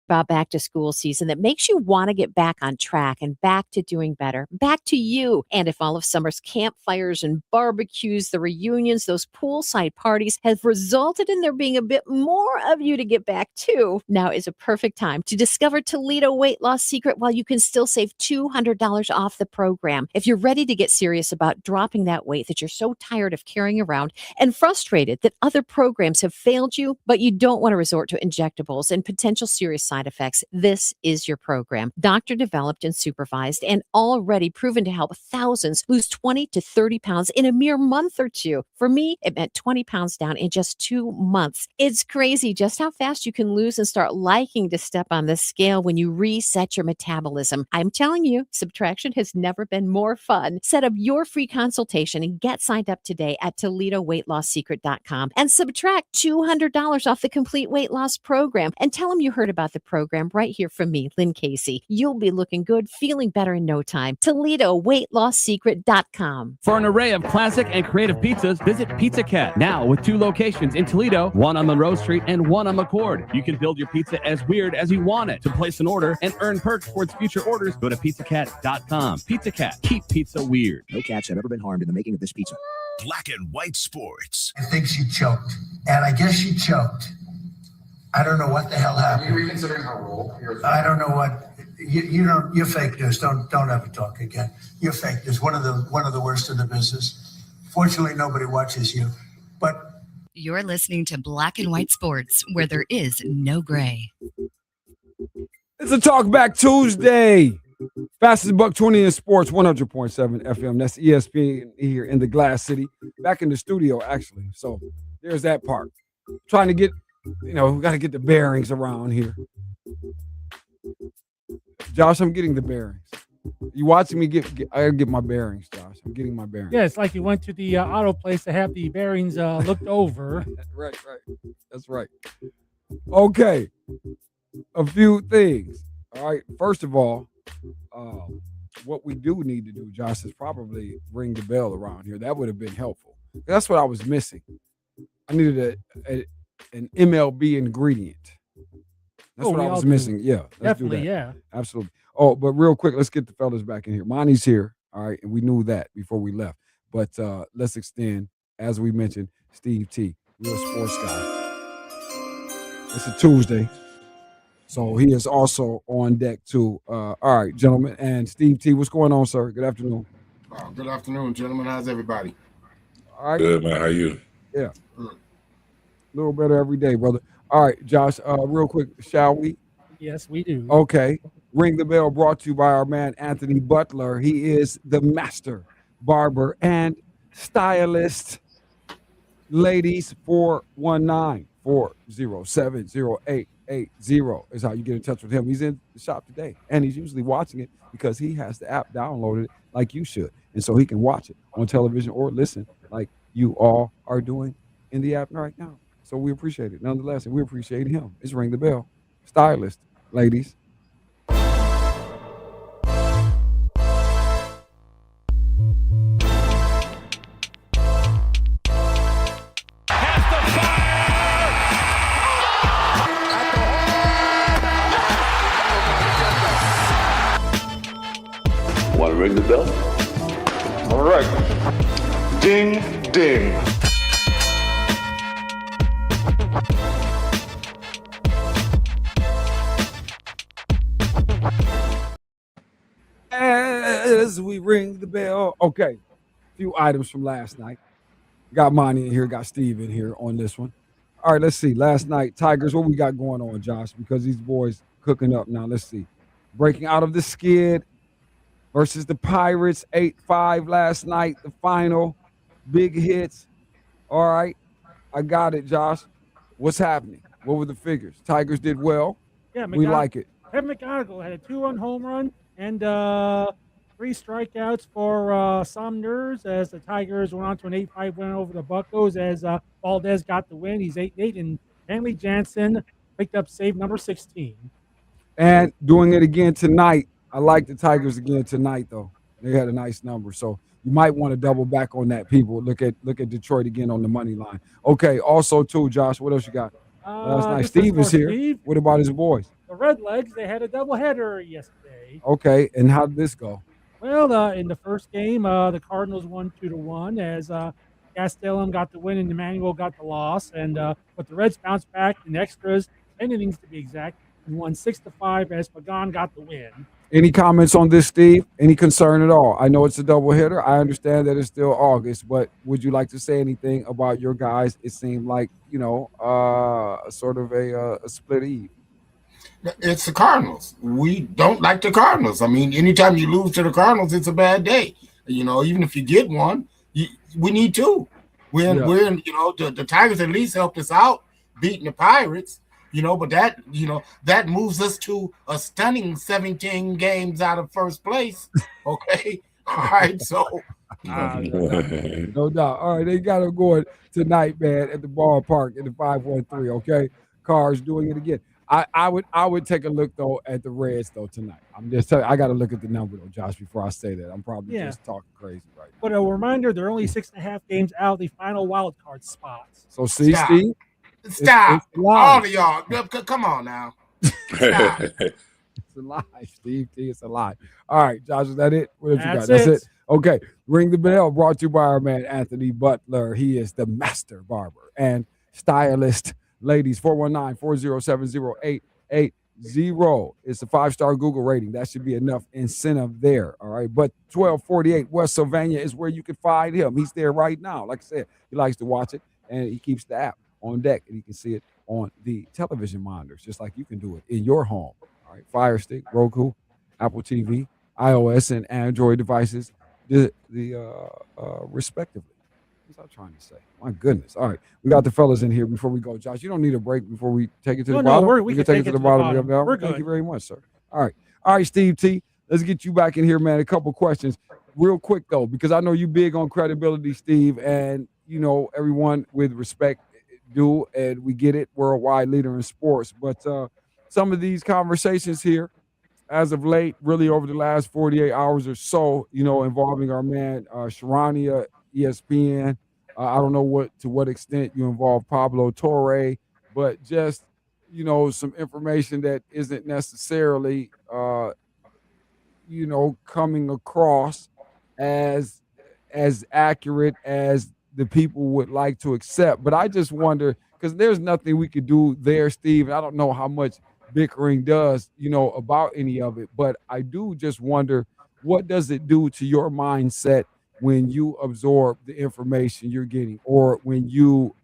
about back to school season that makes you want to get back on track and back to doing better, back to you. And if all of summer's campfires and barbecues, the reunions, those poolside parties have resulted in there being a bit more of you to get back to, now is a perfect time to discover Toledo Weight Loss Secret while you can still save $200 off the program. If you're ready to get serious about dropping that weight that you're so tired of carrying around and frustrated that other programs have failed you, but you don't want to resort to injectables and potential serious side effects, this is your program. Doctor developed and supervised and already proven to help thousands lose 20 to 30 pounds in a mere month or two. For me, it meant 20 pounds down in just 2 months. It's crazy just how fast you can lose and start liking to step on the scale when you reset your metabolism. I'm telling you, subtraction has never been more fun. Set up your free consultation and get signed up today at ToledoWeightLossSecret.com and subtract $200 off the complete weight loss program and tell them you heard about the program right here from me, Lynn Casey. You'll be looking good, feeling better in no time. ToledoWeightLossSecret.com. For an array of classic and creative pizzas, visit Pizza Cat, now with 2 locations in Toledo, one on Monroe Street and one on McCord. You can build your pizza as weird as you want it. To place an order and earn perks towards future orders, go to pizzacat.com. Pizza Cat, keep pizza weird. No cats have ever been harmed in the making of this pizza. Black and White Sports. I think she choked, and I guess she choked. I don't know what the hell happened. Are you reconsidering her role? I don't know what. You don't. You're fake news. Don't ever talk again. You're fake news. One of the worst in the business. Fortunately, nobody watches you. But You're listening to Black and White Sports, where there is no gray. It's a Talkback Tuesday. Fastest buck 20 in sports, 100.7 FM. That's ESPN here in the Glass City. Back in the studio, actually. So there's that part. Trying to get, we got to get the bearings around here. Josh, I'm getting the bearings. You watching me I gotta get my bearings, Josh. I'm getting my bearings. Yeah, it's like you went to the auto place to have the bearings looked over. Right. That's right. Okay. A few things. All right. First of all, what we do need to do, Josh, is probably ring the bell around here. That would have been helpful. That's what I was missing. I needed an MLB ingredient. That's what I was missing. Yeah. Definitely, do that. Yeah. Absolutely. Oh, but real quick, let's get the fellas back in here. Monty's here. All right. And we knew that before we left. But let's extend, as we mentioned, Steve T, real sports guy. It's a Tuesday. So he is also on deck too. All right, gentlemen. And Steve T, what's going on, sir? Good afternoon. Good afternoon, gentlemen. How's everybody? All right. Good, man. How you? Yeah. A little better every day, brother. All right, Josh, real quick, shall we? Yes, we do. Okay. Ring the bell brought to you by our man, Anthony Butler. He is the master barber and stylist. Ladies, 419-407-0880 is how you get in touch with him. He's in the shop today, and he's usually watching it because he has the app downloaded like you should. And so he can watch it on television or listen like you all are doing in the app right now. So we appreciate it. Nonetheless, and we appreciate him. It's Ring the Bell. Stylist, ladies. Want to ring the bell? All right. Ding, ding. As we ring the bell. Okay. A few items from last night. Got Monty in here, got Steve in here on this one. All right, let's see. Last night, Tigers, what we got going on, Josh? Because these boys cooking up now. Let's see. Breaking out of the skid versus the Pirates, 8-5 last night, the final. Big hits. All right. I got it, Josh. What's happening? What were the figures? Tigers did well. Yeah, we like it. Kevin McGonigal had a 2-run home run and 3 strikeouts for Sumners as the Tigers went on to an 8-5 win over the Buccos as Valdez got the win. He's 8-8, and Hanley Jansen picked up save number 16. And doing it again tonight. I like the Tigers again tonight, though. They had a nice number, so you might want to double back on that, people. Look at Detroit again on the money line. Okay, also, too, Josh, what else you got? Last night, Steve is here. Steve. What about his boys? The Redlegs, they had a doubleheader yesterday. Okay, and how did this go? Well, in the first game, the Cardinals won 2-1 as Castellum got the win and Emmanuel got the loss, and but the Reds bounced back in extras, 10 innings to be exact, and won 6-5 as Pagan got the win. Any comments on this, Steve? Any concern at all? I know it's a doubleheader. I understand that it's still August, but would you like to say anything about your guys? It seemed like, sort of a split eve. It's the Cardinals. We don't like the Cardinals. I mean, anytime you lose to the Cardinals, it's a bad day. Even if you get one, we need two. We're in, the Tigers at least helped us out beating the Pirates. But that moves us to a stunning 17 games out of first place. Okay. All right. So no doubt. All right, they got them going tonight, man, at the ballpark in the 513. Okay. Cards doing it again. I would take a look though at the Reds though tonight. I'm just telling you, I got to look at the number though, Josh, before I say that. I'm probably just talking crazy right now. But a reminder, they're only 6.5 games out of the final wild card spots. So see, Steve. Stop. It's All of y'all. Come on now. Stop. It's a lie, Steve. It's a lie. All right, Josh, is that it? What else you got? That's That's it. Okay. Ring the bell. Brought to you by our man, Anthony Butler. He is the master barber and stylist. Ladies, 419-407-0880. It's a 5-star Google rating. That should be enough incentive there. All right. But 1248 West Sylvania is where you can find him. He's there right now. Like I said, he likes to watch it, and he keeps the app on deck, and you can see it on the television monitors, just like you can do it in your home. All right. Fire Stick, Roku, Apple TV, iOS, and Android devices, respectively. What's I trying to say? My goodness. All right. We got the fellas in here before we go. Josh, you don't need a break before we take it to the bottom. We can take it to the bottom. We're good. Thank you very much, sir. All right. All right, Steve T. Let's get you back in here, man. A couple questions. Real quick, though, because I know you big on credibility, Steve, and, everyone with respect do, and we get it, worldwide leader in sports. But some of these conversations here, as of late, really over the last 48 hours or so, involving our man, Sharania, ESPN. I don't know to what extent you involve Pablo Torre, but just, some information that isn't necessarily, coming across as accurate as the people would like to accept. But I just wonder, because there's nothing we could do there, Steve, and I don't know how much bickering does, about any of it, but I do just wonder, what does it do to your mindset when you absorb the information you're getting, or when you,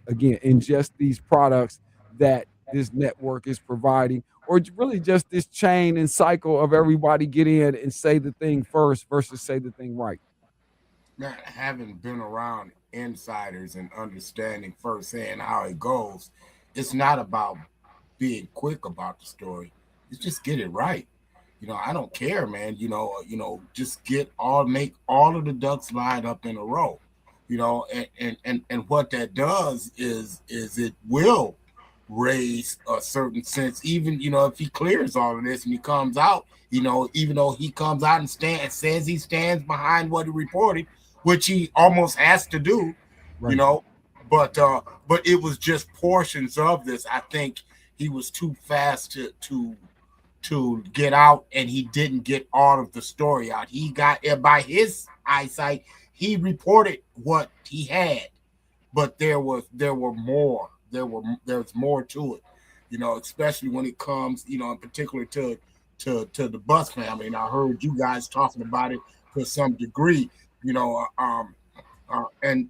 again, ingest these products that this network is providing, or really just this chain and cycle of everybody get in and say the thing first versus say the thing right? Man, having been around insiders and understanding firsthand how it goes, it's not about being quick about the story. It's just get it right. I don't care, man. Just make all of the ducks line up in a row. And what that does is it will raise a certain sense, even if he clears all of this and he comes out, even though he comes out and says he stands behind what he reported, which he almost has to do, right. But it was just portions of this. I think he was too fast to get out, and he didn't get all of the story out. He got, by his eyesight, he reported what he had, but there was more. There's more to it, especially when it comes, in particular to the Bus family. And I heard you guys talking about it to some degree, and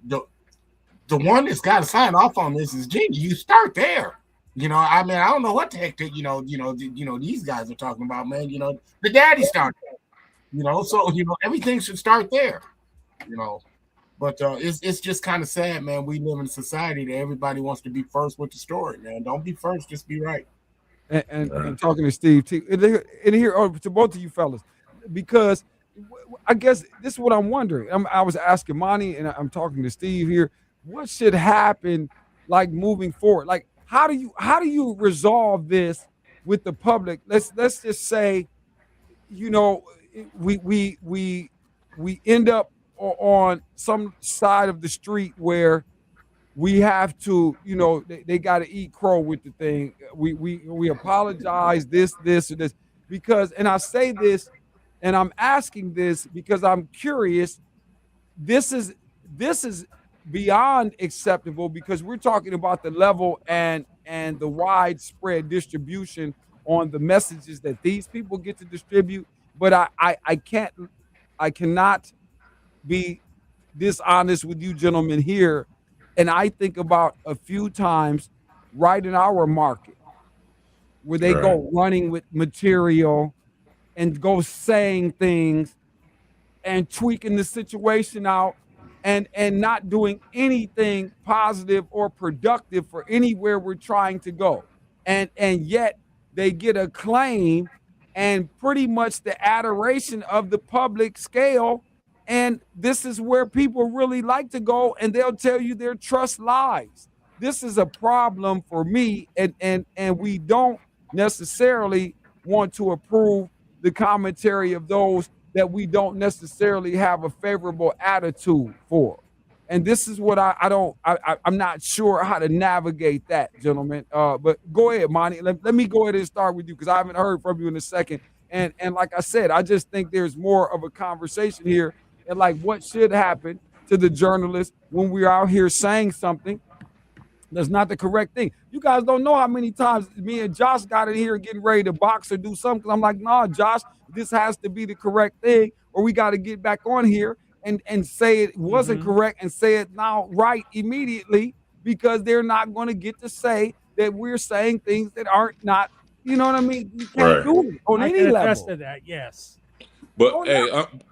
the one that's got to sign off on this is Genie. You start there. I don't know what the heck that, these guys are talking about, man. The daddy started, so, everything should start there, but it's just kind of sad, man. We live in a society that everybody wants to be first with the story, man. Don't be first, just be right. And talking to Steve T, and here to both of you fellas, because I guess this is what I'm wondering. I was asking Monty, and I'm talking to Steve here. What should happen, like, moving forward? Like, how do you resolve this with the public? Let's just say, we end up on some side of the street where we have to, they got to eat crow with the thing. We apologize, this, or this, because, and I say this, and I'm asking this because I'm curious. This is beyond acceptable because we're talking about the level and the widespread distribution on the messages that these people get to distribute. But I cannot be dishonest with you gentlemen here. And I think about a few times right in our market where they go running with material and go saying things and tweaking the situation out and not doing anything positive or productive for anywhere we're trying to go. And yet they get acclaim and pretty much the adoration of the public scale. And this is where people really like to go, and they'll tell you their trust lies. This is a problem for me, and we don't necessarily want to approve the commentary of those that we don't necessarily have a favorable attitude for. And this is what I'm not sure how to navigate that, gentlemen. But go ahead, Monty. Let me go ahead and start with you because I haven't heard from you in a second. And like I said, I just think there's more of a conversation here and like what should happen to the journalists when we're out here saying something that's not the correct thing. You guys don't know how many times me and Josh got in here getting ready to box or do something. I'm like, nah, Josh, this has to be the correct thing, or we got to get back on here and say it wasn't correct and say it now right immediately, because they're not going to get to say that we're saying things that aren't not, you know what I mean? You can't do it on any level. I can attest to that, yes. But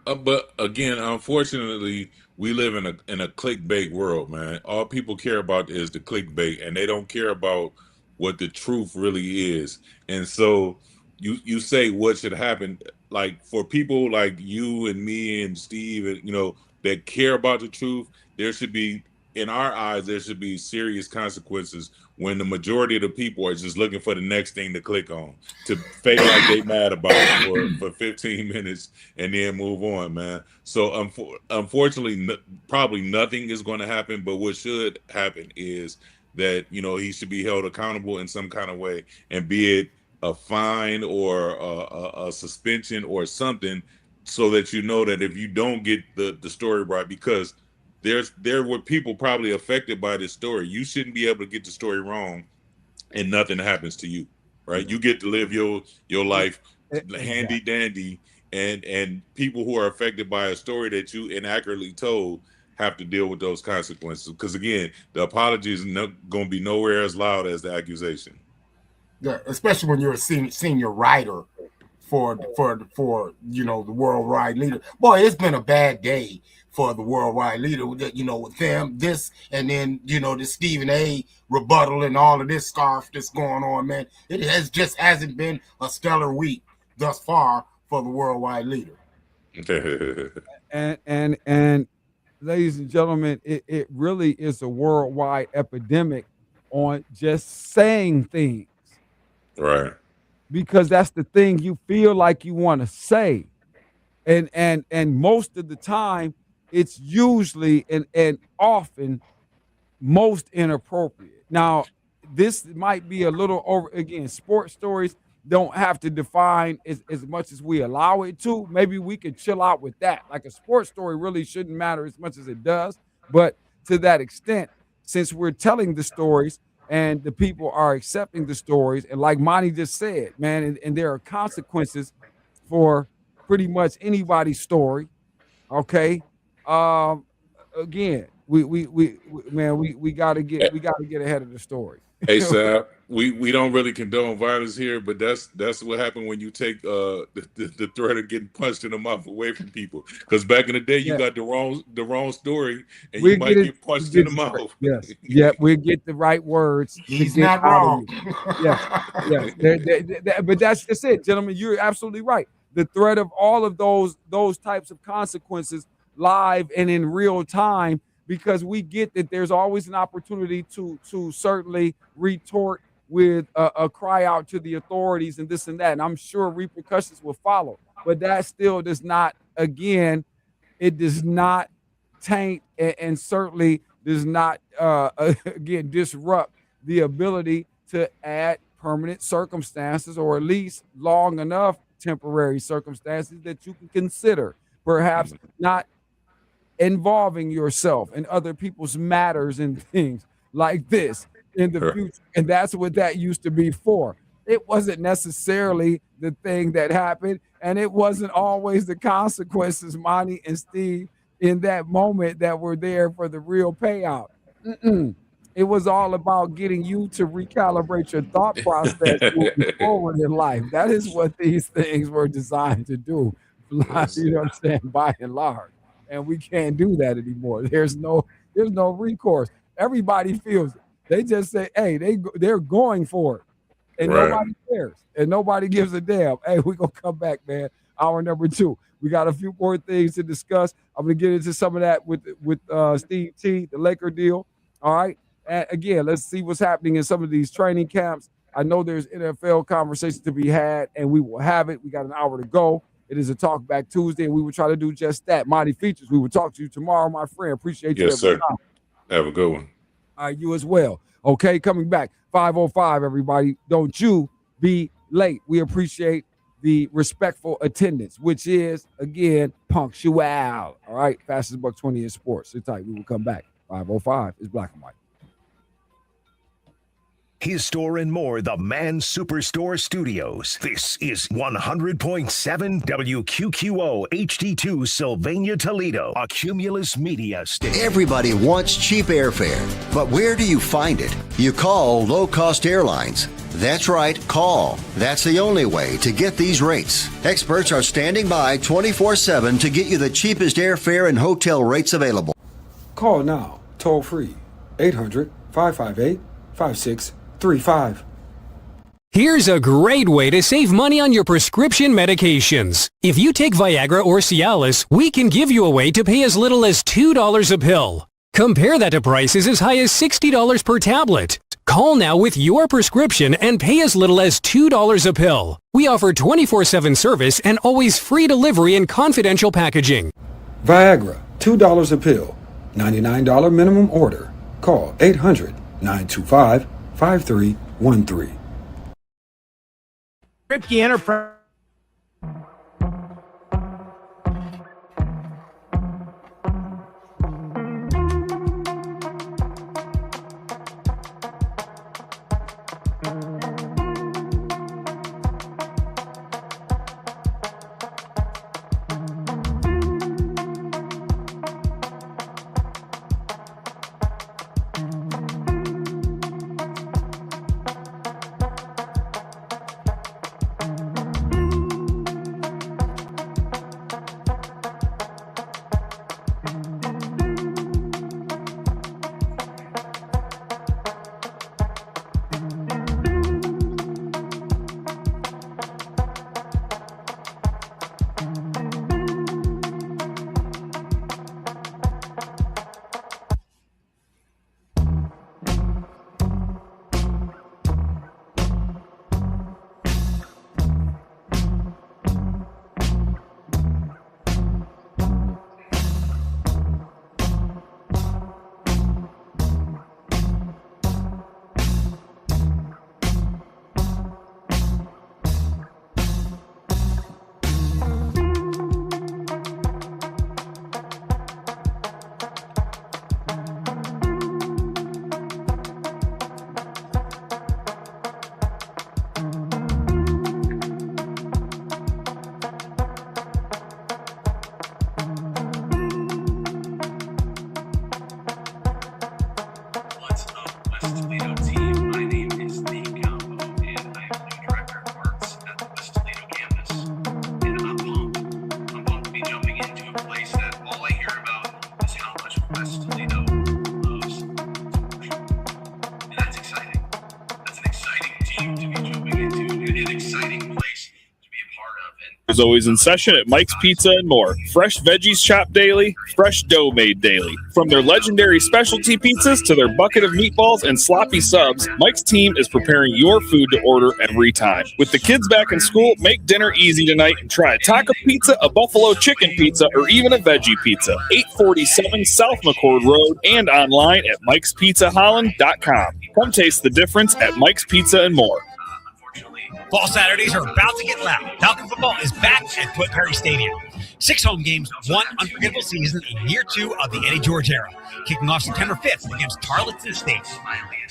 but again, unfortunately, we live in a clickbait world, man. All people care about is the clickbait, and they don't care about what the truth really is. And so you say what should happen, like for people like you and me and Steve, and that care about the truth. There should be, in our eyes, there should be serious consequences when the majority of the people are just looking for the next thing to click on, to fake like they mad about it for 15 minutes and then move on, man. So unfortunately, probably nothing is going to happen, but what should happen is that, he should be held accountable in some kind of way, and be it a fine or a suspension or something, so that that if you don't get the story right, because there were people probably affected by this story. You shouldn't be able to get the story wrong and nothing happens to you, right? You get to live your life handy dandy, and people who are affected by a story that you inaccurately told have to deal with those consequences. Because again, the apology is going to be nowhere as loud as the accusation. Yeah, especially when you're a senior writer for the worldwide leader. Boy, it's been a bad day for the worldwide leader, with them, this, and then, the Stephen A. rebuttal and all of this stuff that's going on, man. It hasn't been a stellar week thus far for the worldwide leader. and ladies and gentlemen, it really is a worldwide epidemic on just saying things. Right. Because that's the thing you feel like you want to say. And most of the time it's usually and often most inappropriate. Now, this might be a little over, again, sports stories don't have to define as much as we allow it to. Maybe we could chill out with that. Like a sports story really shouldn't matter as much as it does. But to that extent, since we're telling the stories and the people are accepting the stories, and like Monty just said, man, and there are consequences for pretty much anybody's story. Okay. Again, we gotta get ahead of the story. Hey, Sab, we don't really condone violence here, but that's what happened when you take the threat of getting punched in the mouth away from people. Because back in the day, you got the wrong story, and you might get punched in the mouth. Yes, yeah, we get the right words. He's not wrong. Yes. But that's just it, gentlemen. You're absolutely right. The threat of all of those types of consequences live and in real time, because we get that there's always an opportunity to certainly retort with a cry out to the authorities and this and that. And I'm sure repercussions will follow. But that still does not, again, it does not taint and certainly does not again, disrupt the ability to add permanent circumstances, or at least long enough temporary circumstances that you can consider perhaps not involving yourself in other people's matters and things like this in the future. And that's what that used to be for. It wasn't necessarily the thing that happened, and it wasn't always the consequences, Monty and Steve, in that moment that were there for the real payout. It was all about getting you to recalibrate your thought process moving forward in life. That is what these things were designed to do. You know what I'm saying? By and large. And we can't do that anymore. There's no recourse. Everybody feels it. They just say, hey, they're going for it. And nobody cares. And nobody gives a damn. Hey, we're going to come back, man. Hour number 2. We got a few more things to discuss. I'm going to get into some of that with Steve T, the Laker deal. All right. And again, let's see what's happening in some of these training camps. I know there's NFL conversations to be had, and we will have it. We got an hour to go. It is a Talk Back Tuesday, and we will try to do just that. Monty Features, we will talk to you tomorrow, my friend. Appreciate you. Yes, sir. Have a good one. All right, you as well. Okay, coming back. 5:05, everybody. Don't you be late. We appreciate the respectful attendance, which is, again, punctual. All right, fastest buck 20 in sports. Sit tight. We will come back. 5:05 is Black and White. His Store and More, the Man Superstore Studios. This is 100.7 WQQO HD2 Sylvania, Toledo, a Cumulus media station. Everybody wants cheap airfare, but where do you find it? You call Low Cost Airlines. That's right, call. That's the only way to get these rates. Experts are standing by 24/7 to get you the cheapest airfare and hotel rates available. Call now, toll free, 800-558-5635. Here's a great way to save money on your prescription medications. If you take Viagra or Cialis, we can give you a way to pay as little as $2 a pill. Compare that to prices as high as $60 per tablet. Call now with your prescription and pay as little as $2 a pill. We offer 24/7 service and always free delivery and confidential packaging. Viagra, $2 a pill, $99 minimum order. Call 800-925-5313. Ripke Enterprise. is always in session at Mike's Pizza and More. Fresh veggies chopped daily, fresh dough made daily. From their legendary specialty pizzas to their bucket of meatballs and sloppy subs, Mike's team is preparing your food to order every time. With the kids back in school, make dinner easy tonight and try a taco pizza, a buffalo chicken pizza, or even a veggie pizza. 847 South McCord Road and online at Mike'sPizzaHolland.com. Come taste the difference at Mike's Pizza and More. Fall Saturdays are about to get loud. Falcon football is back at Put Perry Stadium. 6 home games, 1 unforgettable season in year 2 of the Eddie George era. Kicking off September 5th against Tarleton State.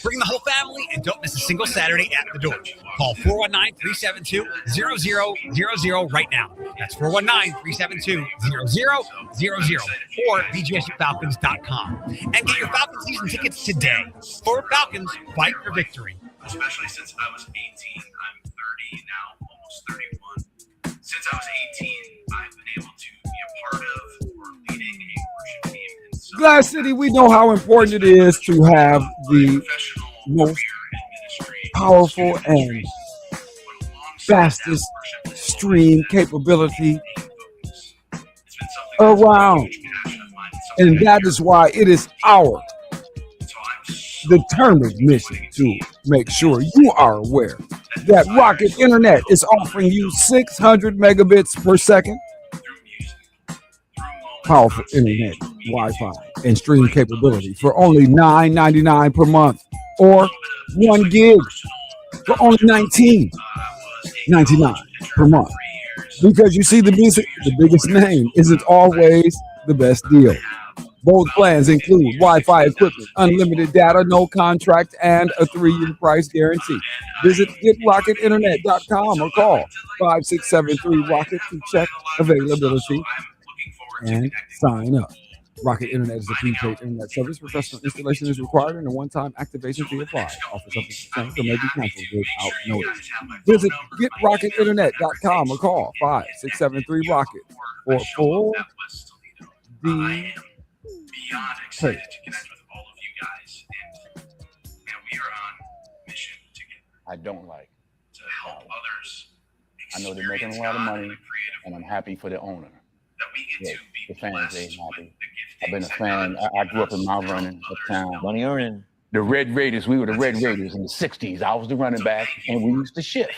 Bring the whole family and don't miss a single Saturday at the door. Call 419-372-0000 right now. That's 419-372-0000 or VGSUFalcons.com. And get your Falcons season tickets today. For Falcons, fight for victory. Especially since I was 18. I'm 30 now, almost 31. Since I was 18, I've been able to be a part of or leading a worship team. Glass City, we know how important it is to have the most powerful and fastest stream capability around. And that is why it is our determined mission to make sure you are aware that Rocket Internet is offering you 600 megabits per second, powerful internet, Wi-Fi, and stream capability for only $9.99 per month, or 1 gig for only $19.99 per month. Because you see, the biggest name isn't always the best deal. Both plans include Wi-Fi equipment, unlimited data, no contract, and a 3-year price guarantee. Visit GetRocketInternet.com or call 5673-ROCKET to check availability and sign up. Rocket Internet is a prepaid internet service. Professional installation is required and a one-time activation fee applies. Offer subject to change or may be canceled without notice. Visit GetRocketInternet.com or call 5673-ROCKET for full the beyond excited to connect with all of you guys, and we are on mission together. I don't like to help others. I know they're making a lot of money, and I'm happy for the owner. That we get to be the fans ain't happy. I've been a fan. I grew up in Mount Vernon, uptown. Money earning. The Red Raiders. We were the Red Raiders in the '60s. I was the running back, and we used to shift.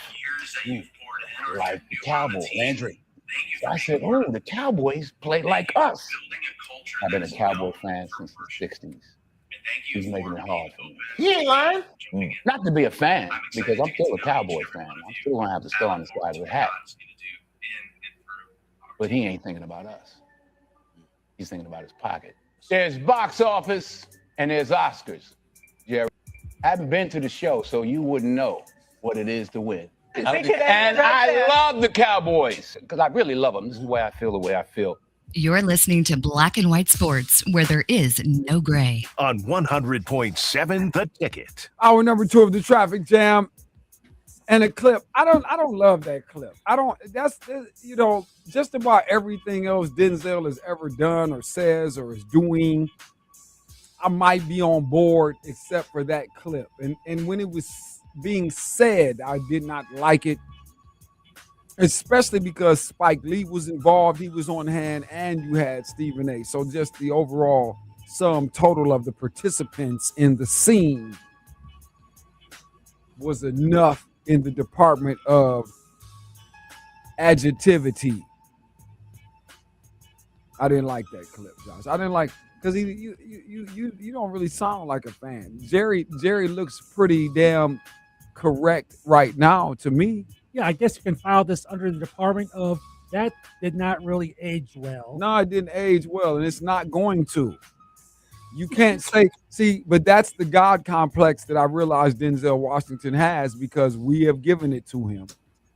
Like the Cowboys. Landry. So I said, "Oh, the Cowboys play like us." I've been a Cowboy fan since the '60s. He's making it hard for me. You ain't lying. Not to be a fan, because I'm still a Cowboy fan. I'm still gonna have the star on the side of the hat. But he ain't thinking about us. He's thinking about his pocket. There's box office and there's Oscars. Jerry, I haven't been to the show, so you wouldn't know what it is to win. And I love the Cowboys because I really love them. This is the way I feel, the way I feel. You're listening to Black and White Sports, where there is no gray. On 100.7 The Ticket. Hour number 2 of the traffic jam. And a clip. I don't love that clip. That's just about everything else Denzel has ever done or says or is doing, I might be on board except for that clip. And when it was being said, I did not like it. Especially because Spike Lee was involved, he was on hand, and you had Stephen A. So just the overall sum total of the participants in the scene was enough in the department of adjectivity. I didn't like that clip, Josh. I didn't like, because you don't really sound like a fan. Jerry looks pretty damn correct right now to me. Yeah, I guess you can file this under the department of that did not really age well. No, it didn't age well, and it's not going to. You can't say, but that's the God complex that I realize Denzel Washington has, because we have given it to him.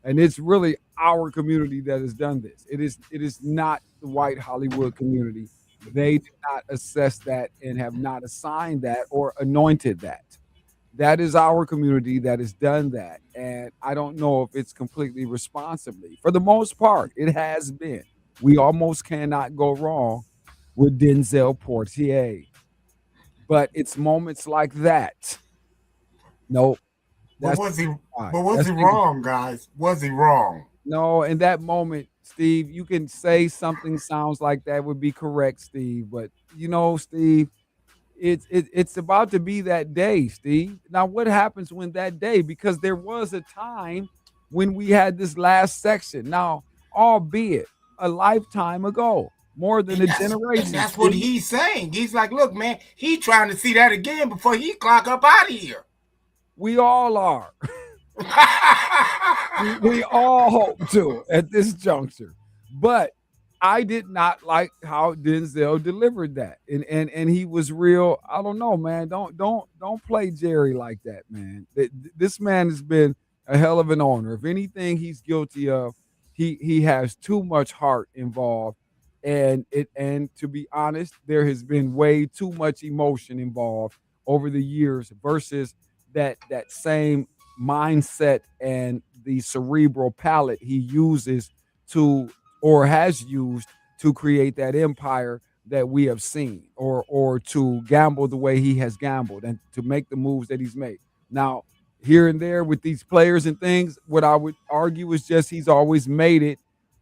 And it's really our community that has done this. It is not the white Hollywood community. They did not assess that and have not assigned that or anointed that. That is our community that has done that. And I don't know if it's completely responsibly. For the most part, it has been. We almost cannot go wrong with Denzel Portier. But it's moments like that. Nope. But was he wrong, guys? Was he wrong? No, in that moment, Steve, you can say something sounds like that would be correct, Steve. But Steve, it's about to be that day, Steve. Now, what happens when that day? Because there was a time when we had this last section. Now, albeit a lifetime ago, more than a generation. And that's what he's saying. He's like, look, man, he trying to see that again before he clock up out of here. We all are. we all hope to at this juncture. But I did not like how Denzel delivered that. And he was real. I don't know, man. Don't play Jerry like that, man. This man has been a hell of an owner. If anything he's guilty of, he has too much heart involved. And to be honest, there has been way too much emotion involved over the years versus that same mindset and the cerebral palate he uses to or has used to create that empire that we have seen, or to gamble the way he has gambled and to make the moves that he's made. Now, here and there with these players and things, what I would argue is just he's always made it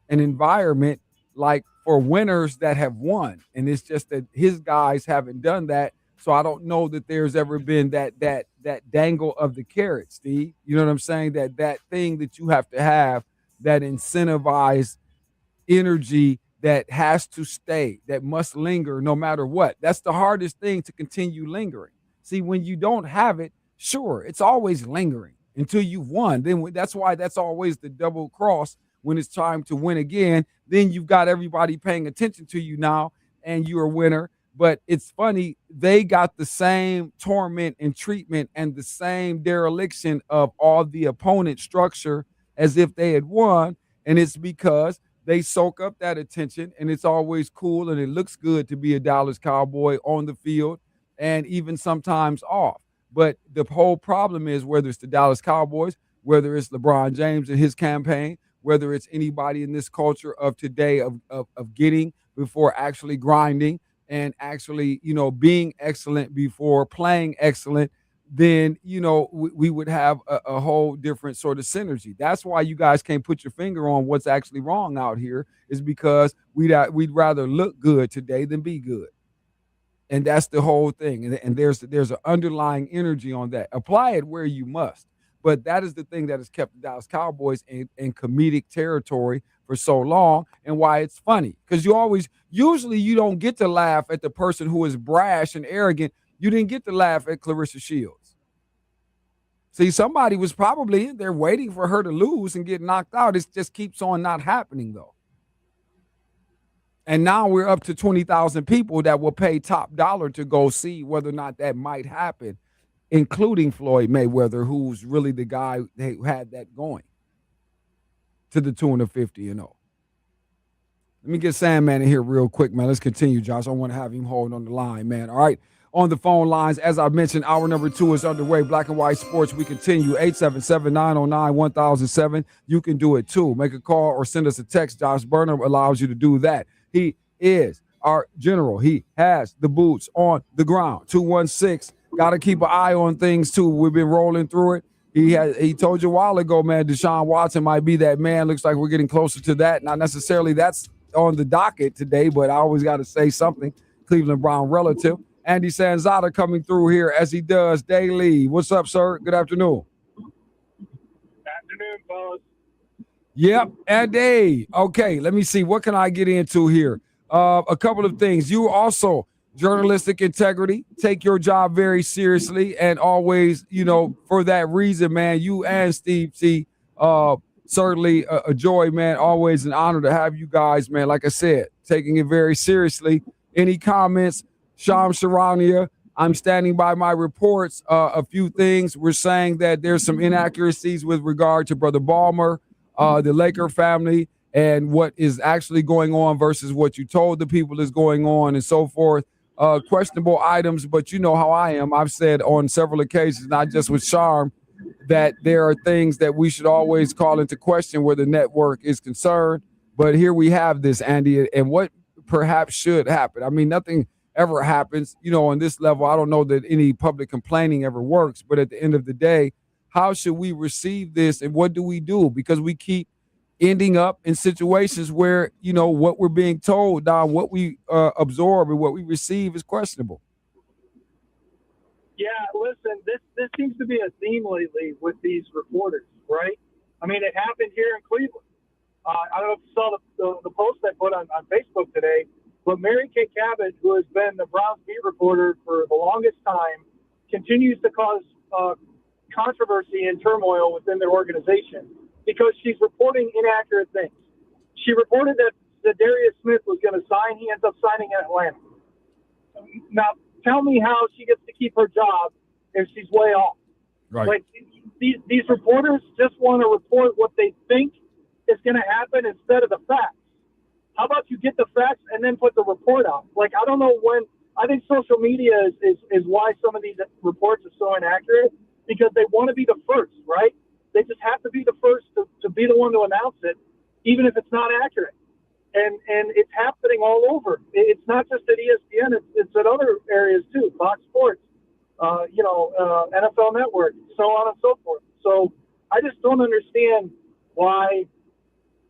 an environment like for winners that have won. And it's just that his guys haven't done that. So I don't know that there's ever been that dangle of the carrot, Steve. You know what I'm saying? That thing that you have to have, that incentivized energy that has to stay, that must linger no matter what. That's the hardest thing, to continue lingering. See, when you don't have it, sure, it's always lingering until you've won. Then that's why that's always the double cross when it's time to win again. Then you've got everybody paying attention to you now, and you're a winner. But it's funny, they got the same torment and treatment and the same dereliction of all the opponent structure as if they had won. And it's because they soak up that attention, and it's always cool and it looks good to be a Dallas Cowboy on the field and even sometimes off. But the whole problem is, whether it's the Dallas Cowboys, whether it's LeBron James and his campaign, whether it's anybody in this culture of today of getting before actually grinding and actually, being excellent before playing excellent, then, we would have a whole different sort of synergy. That's why you guys can't put your finger on what's actually wrong out here, is because we'd rather look good today than be good. And that's the whole thing. And there's an underlying energy on that. Apply it where you must. But that is the thing that has kept the Dallas Cowboys in comedic territory for so long, and why it's funny. Because usually you don't get to laugh at the person who is brash and arrogant. You didn't get to laugh at Clarissa Shields. See, somebody was probably in there waiting for her to lose and get knocked out. It just keeps on not happening, though. And now we're up to 20,000 people that will pay top dollar to go see whether or not that might happen, including Floyd Mayweather, who's really the guy who had that going to the tune of 50-0. Let me get Sandman in here real quick, man. Let's continue, Josh. I want to have him hold on the line, man. All right. On the phone lines, as I mentioned, hour number 2 is underway. Black and White Sports. We continue. 877-909-1007. You can do it too. Make a call or send us a text. Josh Burnham allows you to do that. He is our general. He has the boots on the ground. 216. Got to keep an eye on things too. We've been rolling through it. He told you a while ago, man, Deshaun Watson might be that man. Looks like we're getting closer to that. Not necessarily that's on the docket today, but I always got to say something. Cleveland Brown relative. Andy Sanzada coming through here as he does daily. What's up, sir? Good afternoon. Afternoon, fellas. Yep, Andy. Okay, let me see. What can I get into here? A couple of things. You also, journalistic integrity, take your job very seriously, and always, for that reason, man, you and Steve C, certainly a joy, man. Always an honor to have you guys, man. Like I said, taking it very seriously. Any comments? Sham Sharania, I'm standing by my reports. A few things. We're saying that there's some inaccuracies with regard to Brother Ballmer, the Laker family, and what is actually going on versus what you told the people is going on and so forth. Questionable items, but you know how I am. I've said on several occasions, not just with Charm, that there are things that we should always call into question where the network is concerned. But here we have this, Andy, and what perhaps should happen. I mean, nothing ever happens, on this level. I don't know that any public complaining ever works, but at the end of the day, how should we receive this and what do we do? Because we keep ending up in situations where, what we're being told, Don, what we absorb and what we receive is questionable. Yeah, listen, this seems to be a theme lately with these reporters, right? I mean, it happened here in Cleveland. I don't know if you saw the post I put on Facebook today, but Mary Kay Cabot, who has been the Browns beat reporter for the longest time, continues to cause controversy and turmoil within their organization because she's reporting inaccurate things. She reported that Darius Smith was going to sign. He ends up signing in Atlanta. Now, tell me how she gets to keep her job if she's way off. Right. Like, these reporters just want to report what they think is going to happen instead of the facts. How about you get the facts and then put the report out? Like, I don't know when. I think social media is why some of these reports are so inaccurate, because they want to be the first, right? They just have to be the first to be the one to announce it, even if it's not accurate. And it's happening all over. It's not just at ESPN. It's at other areas too, Fox Sports, NFL Network, so on and so forth. So I just don't understand why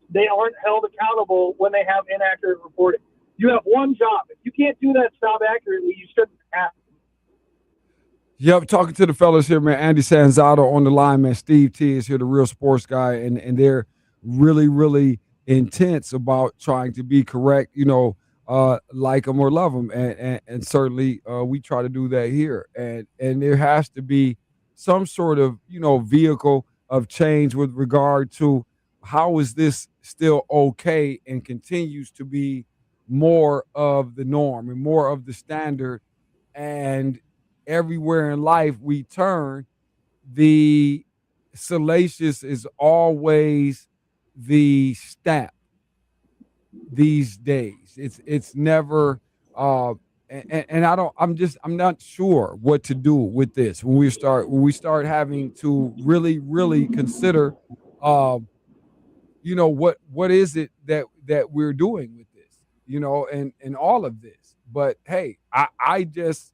they aren't held accountable when they have inaccurate reporting. You have one job. If you can't do that job accurately, you shouldn't have. Yep, talking to the fellas here, man. Andy Sanzato on the line, man. Steve T is here, the Real Sports Guy, and they're really, really intense about trying to be correct, like them or love them, and certainly we try to do that here. And there has to be some sort of vehicle of change with regard to how is this still okay and continues to be more of the norm and more of the standard. And everywhere in life we turn, the salacious is always the stamp these days. It's never and I'm not sure what to do with this when we start having to really consider what is it that we're doing with this, and all of this. But hey, I just,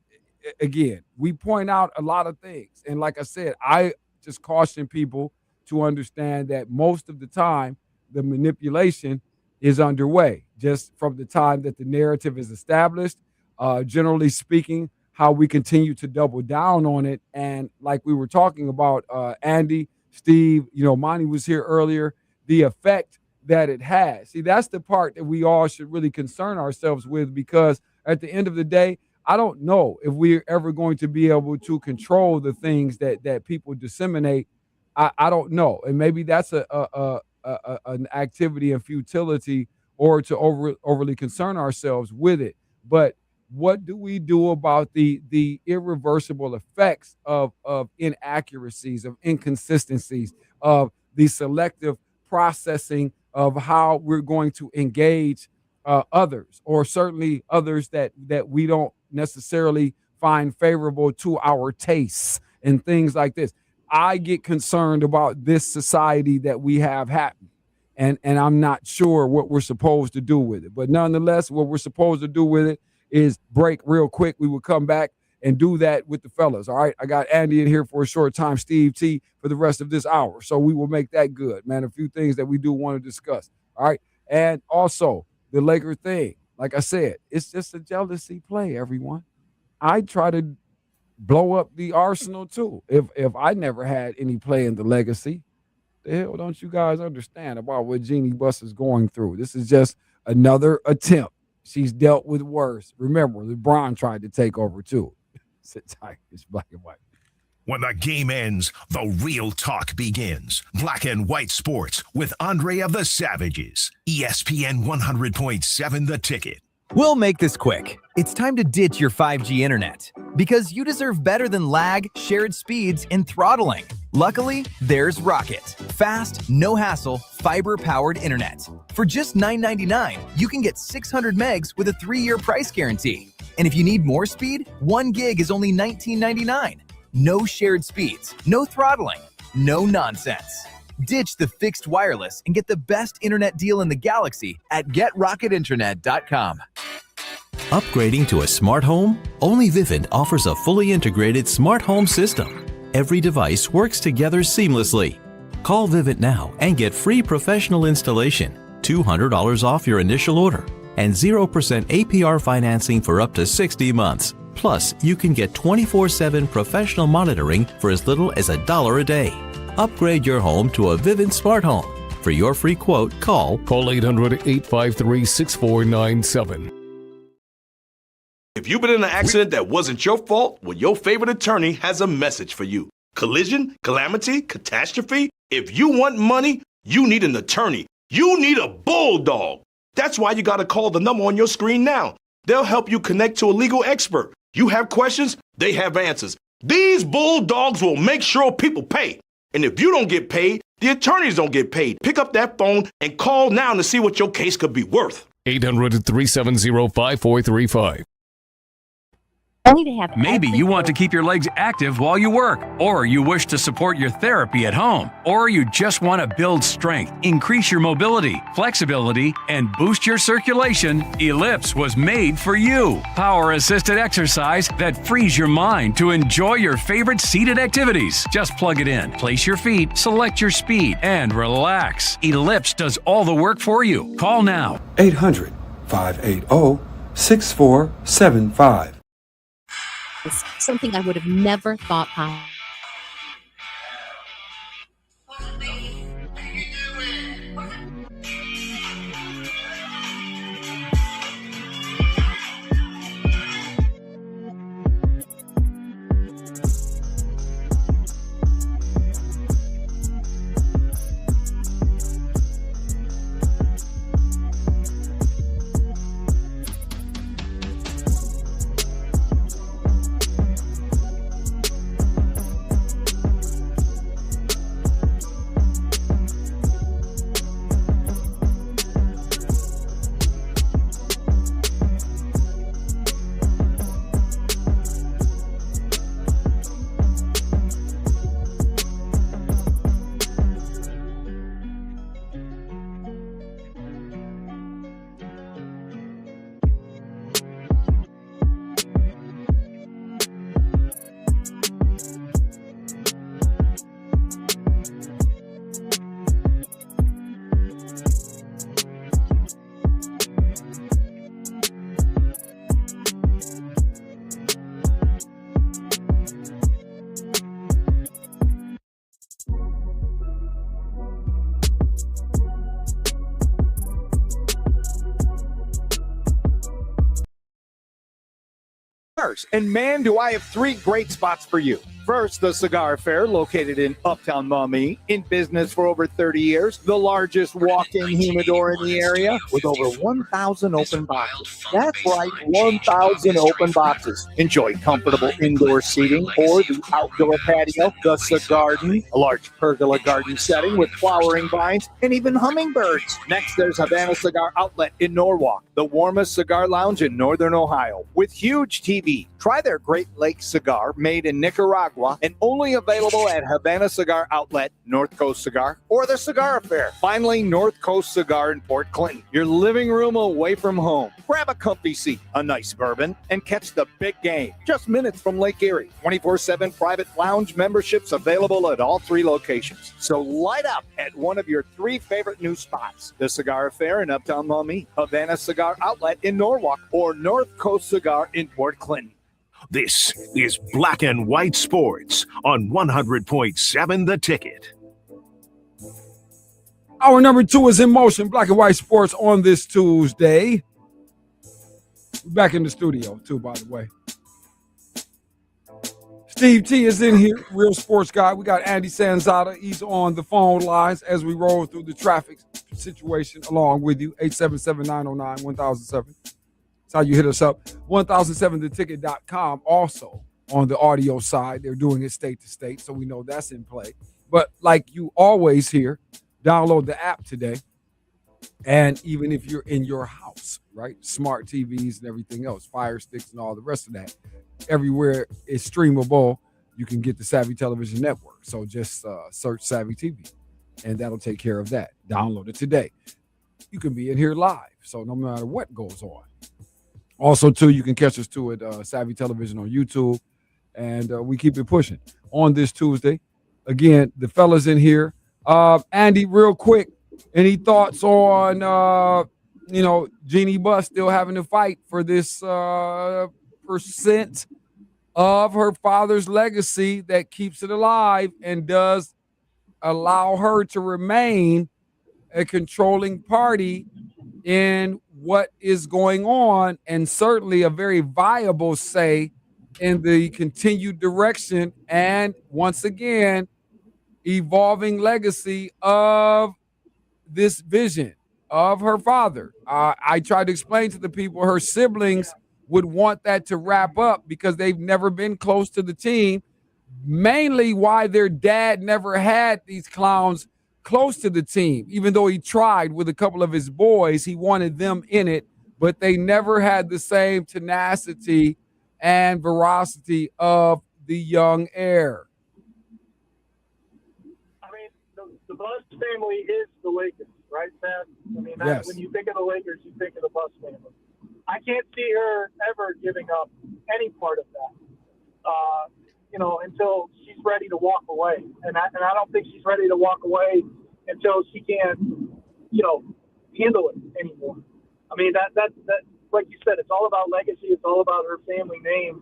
again, we point out a lot of things, and like I said, I just caution people to understand that most of the time the manipulation is underway just from the time that the narrative is established. Generally speaking, how we continue to double down on it, and like we were talking about, Andy, Steve, Monty was here earlier, the effect that it has. See, that's the part that we all should really concern ourselves with, because at the end of the day, I don't know if we're ever going to be able to control the things that people disseminate. I don't know. And maybe that's an activity in futility, or to overly concern ourselves with it. But what do we do about the irreversible effects of inaccuracies, of inconsistencies, of the selective processing of how we're going to engage others, or certainly others that we don't necessarily find favorable to our tastes and things like this? I get concerned about this society that we have happening, and I'm not sure what we're supposed to do with it. But nonetheless, what we're supposed to do with it is break real quick. We will come back and do that with the fellas. All right, I got Andy in here for a short time, Steve T for the rest of this hour, so we will make that good, man. A few things that we do want to discuss. All right, and also the Laker thing. Like I said, it's just a jealousy play, everyone. I try to blow up the arsenal too. If I never had any play in the legacy, the hell don't you guys understand about what Jeannie Buss is going through? This is just another attempt. She's dealt with worse. Remember, LeBron tried to take over too. Sit tight. It's Black and White. When the game ends, the real talk begins. Black and White Sports with Andre of the Savages. ESPN 100.7 The Ticket. We'll make this quick. It's time to ditch your 5G internet, because you deserve better than lag, shared speeds, and throttling. Luckily, there's Rocket. Fast, no hassle, fiber-powered internet. For just $9.99, you can get 600 megs with a 3-year price guarantee. And if you need more speed, 1 gig is only $19.99. No shared speeds, no throttling, no nonsense. Ditch the fixed wireless and get the best internet deal in the galaxy at GetRocketInternet.com. Upgrading to a smart home? Only Vivint offers a fully integrated smart home system. Every device works together seamlessly. Call Vivint now and get free professional installation, $200 off your initial order, and 0% APR financing for up to 60 months. Plus, you can get 24/7 professional monitoring for as little as $1 a day. Upgrade your home to a Vivint Smart Home. For your free quote, call 800-853-6497. If you've been in an accident that wasn't your fault, well, your favorite attorney has a message for you. Collision, calamity, catastrophe. If you want money, you need an attorney. You need a bulldog. That's why you got to call the number on your screen now. They'll help you connect to a legal expert. You have questions, they have answers. These bulldogs will make sure people pay. And if you don't get paid, the attorneys don't get paid. Pick up that phone and call now to see what your case could be worth. 800-370-5435. Maybe you want to keep your legs active while you work, or you wish to support your therapy at home, or you just want to build strength, increase your mobility, flexibility, and boost your circulation. Ellipse was made for you. Power-assisted exercise that frees your mind to enjoy your favorite seated activities. Just plug it in, place your feet, select your speed, and relax. Ellipse does all the work for you. Call now. 800-580-6475. Something I would have never thought possible. And man, do I have three great spots for you. First, the Cigar Fair, located in Uptown Maumee, in business for over 30 years, the largest walk-in humidor in the area, with over 1,000 open boxes. That's right, 1,000 open boxes. Enjoy comfortable indoor seating or the outdoor patio, the Cigarden, a large pergola garden setting with flowering vines and even hummingbirds. Next, there's Havana Cigar Outlet in Norwalk, the warmest cigar lounge in northern Ohio, with huge TV. Try their Great Lakes cigar, made in Nicaragua and only available at Havana Cigar Outlet, North Coast Cigar, or the Cigar Affair. Finally, North Coast Cigar in Port Clinton, your living room away from home. Grab a comfy seat, a nice bourbon, and catch the big game. Just minutes from Lake Erie. 24/7 private lounge memberships available at all three locations. So light up at one of your three favorite new spots. The Cigar Affair in Uptown Maumee, Havana Cigar Outlet in Norwalk, or North Coast Cigar in Port Clinton. This is Black and White Sports on 100.7 The Ticket. Hour number 2 is in motion. Black and White Sports on this Tuesday. We're back in the studio, too, by the way. Steve T is in here, real sports guy. We got Andy Sanzada. He's on the phone lines as we roll through the traffic situation along with you. 877-909-1007. That's how you hit us up. 1007theticket.com. Also on the audio side, they're doing it state to state, so we know that's in play. But like you always hear, download the app today. And even if you're in your house, right? Smart TVs and everything else, Fire Sticks and all the rest of that. Everywhere it's streamable, you can get the Savvy Television Network. So just search Savvy TV, and that'll take care of that. Download it today. You can be in here live, so no matter what goes on. Also, too, you can catch us, too, at Savvy Television on YouTube, and we keep it pushing. On this Tuesday, again, the fellas in here, Andy, real quick, any thoughts on Jeannie Buss still having to fight for this percent of her father's legacy that keeps it alive and does allow her to remain a controlling party in what is going on, and certainly a very viable say in the continued direction and once again evolving legacy of this vision of her father. I tried to explain to the people her siblings would want that to wrap up because they've never been close to the team, mainly why their dad never had these clowns close to the team. Even though he tried with a couple of his boys, he wanted them in it, but they never had the same tenacity and veracity of the young heir. I mean, the Buss family is the Lakers, right, Sam? I mean, Yes. When you think of the Lakers, you think of the Buss family. I can't see her ever giving up any part of that, until she's ready to walk away. And I don't think she's ready to walk away until she can't, handle it anymore. I mean, that like you said, it's all about legacy. It's all about her family name.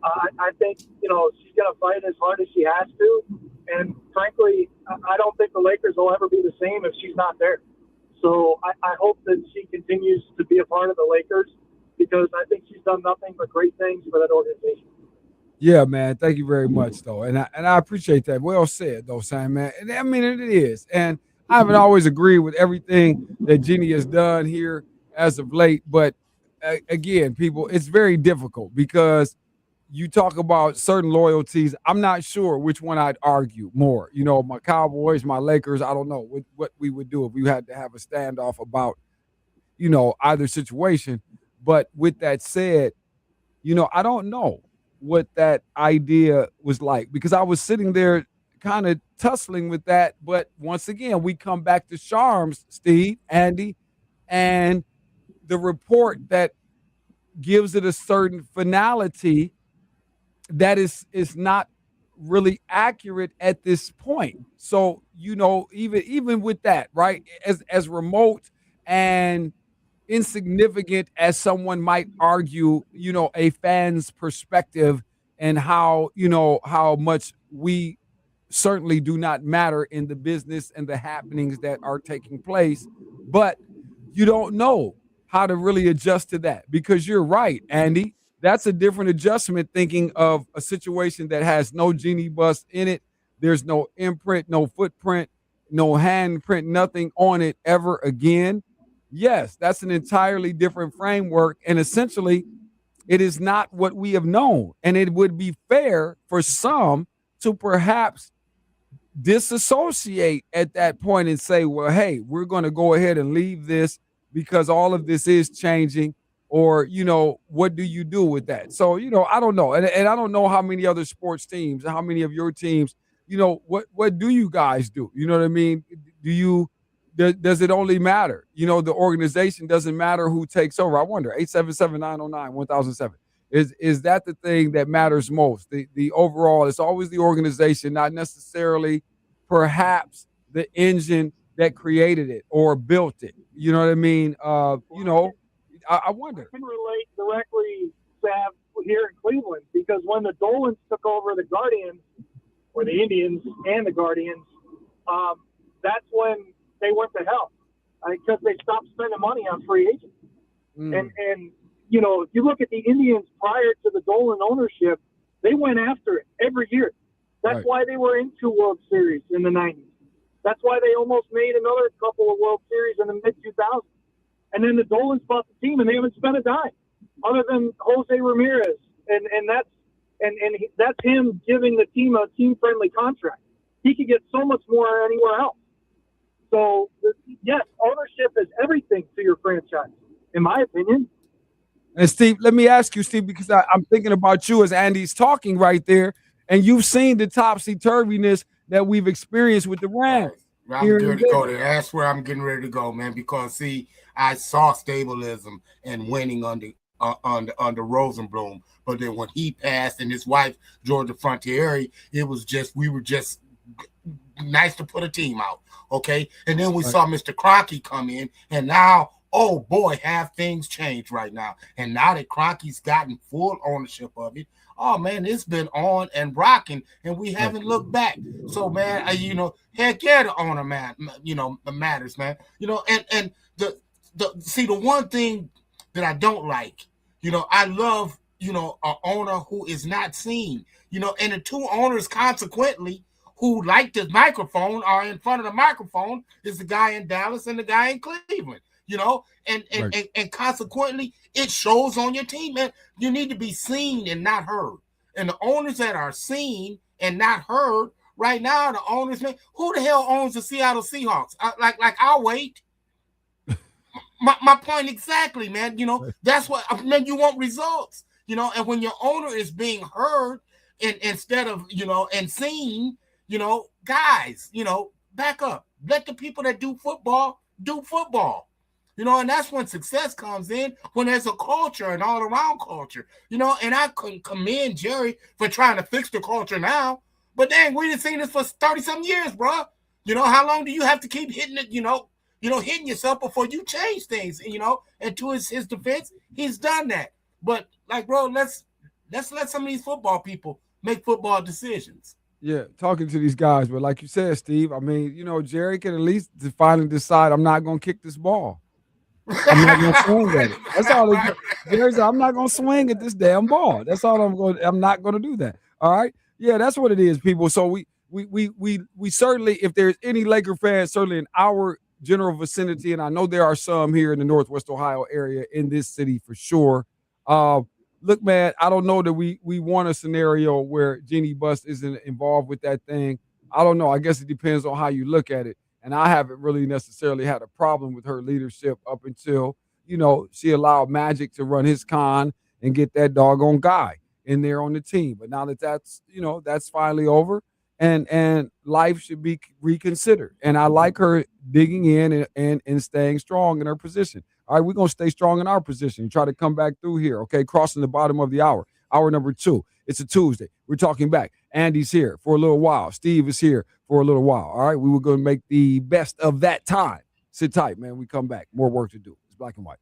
I think, she's going to fight as hard as she has to. And frankly, I don't think the Lakers will ever be the same if she's not there. So I hope that she continues to be a part of the Lakers because I think she's done nothing but great things for that organization. Yeah, man. Thank you very much, though, and I appreciate that. Well said, though, Sam, man. And I mean, it is, and I haven't always agreed with everything that Jeannie has done here as of late. But again, people, it's very difficult because you talk about certain loyalties. I'm not sure which one I'd argue more. My Cowboys, my Lakers. I don't know what we would do if we had to have a standoff about, either situation. But with that said, I don't know what that idea was like because I was sitting there kind of tussling with that. But once again, we come back to Charms, Steve, Andy, and the report that gives it a certain finality that is not really accurate at this point. So, even with that, right, as remote and insignificant as someone might argue, a fan's perspective and how much we certainly do not matter in the business and the happenings that are taking place. But you don't know how to really adjust to that because you're right, Andy. That's a different adjustment thinking of a situation that has no Jeannie Buss in it. There's no imprint, no footprint, no handprint, nothing on it ever again. Yes, that's an entirely different framework. And essentially, it is not what we have known. And it would be fair for some to perhaps disassociate at that point and say, well, hey, we're going to go ahead and leave this because all of this is changing. Or, what do you do with that? So, I don't know. And I don't know how many other sports teams, how many of your teams, what do you guys do? You know what I mean? Does it only matter? The organization doesn't matter who takes over. I wonder, 877-909-1007. Is that the thing that matters most? The overall, it's always the organization, not necessarily perhaps the engine that created it or built it. You know what I mean? I wonder. I can relate directly, Sam, here in Cleveland because when the Dolans took over the Guardians, or the Indians and the Guardians, that's when they went to hell because they stopped spending money on free agents. And if you look at the Indians prior to the Dolan ownership, they went after it every year. That's why they were in 2 World Series in the 90s. That's why they almost made another couple of World Series in the mid-2000s. And then the Dolans bought the team, and they haven't spent a dime other than Jose Ramirez, and that's him giving the team a team-friendly contract. He could get so much more anywhere else. So yes, ownership is everything to your franchise, in my opinion. And Steve, let me ask you, Steve, because I'm thinking about you as Andy's talking right there, and you've seen the topsy-turviness that we've experienced with the Rams. I'm getting to go there. That's where I'm getting ready to go, man. Because see, I saw stabilism and winning under Rosenblum, but then when he passed and his wife Georgia Frontiere, it was just we were just nice to put a team out. Okay. And then we saw Mr. Kroenke come in, and now, oh boy, have things changed right now. And now that Kroenke's gotten full ownership of it, oh man, it's been on and rocking, and we haven't looked back. So man, heck yeah, the owner matters, man. And the one thing that I don't like, I love, an owner who is not seen, and the two owners consequently who like the microphone are in front of the microphone is the guy in Dallas and the guy in Cleveland, and consequently it shows on your team, man. You need to be seen and not heard. And the owners that are seen and not heard right now, the owners, man, who the hell owns the Seattle Seahawks? I'll wait. My point exactly, man. That's what, man, you want results, and when your owner is being heard and instead of, and seen, guys, back up. Let the people that do football. And that's when success comes in, when there's a culture, an all-around culture, and I couldn't commend Jerry for trying to fix the culture now, but dang, we done seen this for 30-some years, bro. How long do you have to keep hitting it, hitting yourself before you change things, and to his defense, he's done that. But, bro, let's let some of these football people make football decisions. Yeah, talking to these guys, but like you said, Steve, I mean, Jerry can at least finally decide, I'm not going to kick this ball. I'm not going to swing at it. That's all. Jerry said, I'm not going to swing at this damn ball. That's all I'm not going to do that. All right. Yeah, that's what it is, people. So we certainly, if there's any Laker fans, certainly in our general vicinity, and I know there are some here in the Northwest Ohio area in this city for sure. Look, man, I don't know that we want a scenario where Jeannie Buss isn't involved with that thing. I don't know. I guess it depends on how you look at it. And I haven't really necessarily had a problem with her leadership up until, she allowed Magic to run his con and get that doggone guy in there on the team. But now that's finally over, and life should be reconsidered. And I like her digging in and staying strong in her position. All right, we're going to stay strong in our position and try to come back through here, okay, crossing the bottom of the hour. Hour number 2. It's a Tuesday. We're talking back. Andy's here for a little while. Steve is here for a little while. All right, we were going to make the best of that time. Sit tight, man. We come back. More work to do. It's Black and White.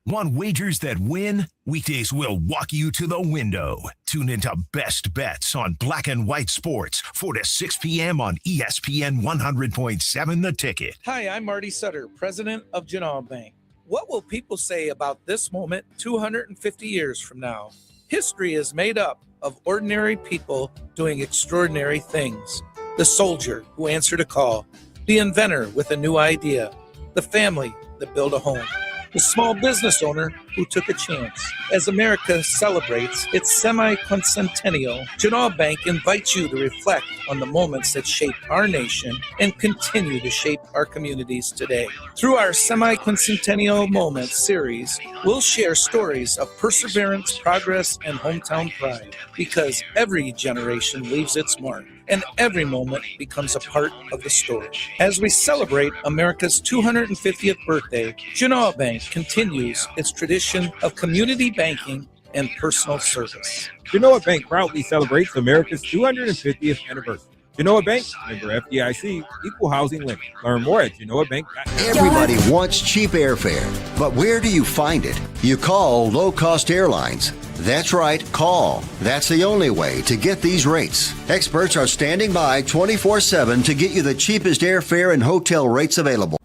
Want wagers that win? Weekdays will walk you to the window. Tune into Best Bets on Black and White Sports, 4 to 6 p.m. on ESPN 100.7 The Ticket. Hi, I'm Marty Sutter, president of Genoa Bank. What will people say about this moment 250 years from now? History is made up of ordinary people doing extraordinary things. The soldier who answered a call, the inventor with a new idea, the family that built a home, the small business owner who took a chance. As America celebrates its semi-quincentennial, Genoa Bank invites you to reflect on the moments that shaped our nation and continue to shape our communities today. Through our Semi-Quincentennial Moments series, we'll share stories of perseverance, progress, and hometown pride, because every generation leaves its mark, and every moment becomes a part of the story. As we celebrate America's 250th birthday, Genoa Bank continues its tradition of community banking and personal service. Genoa Bank proudly celebrates America's 250th anniversary. Genoa Bank, member FDIC, equal housing lender. Learn more at genoabank.com. Everybody wants cheap airfare, but where do you find it? You call Low Cost Airlines. That's right, call. That's the only way to get these rates. Experts are standing by 24/7 to get you the cheapest airfare and hotel rates available.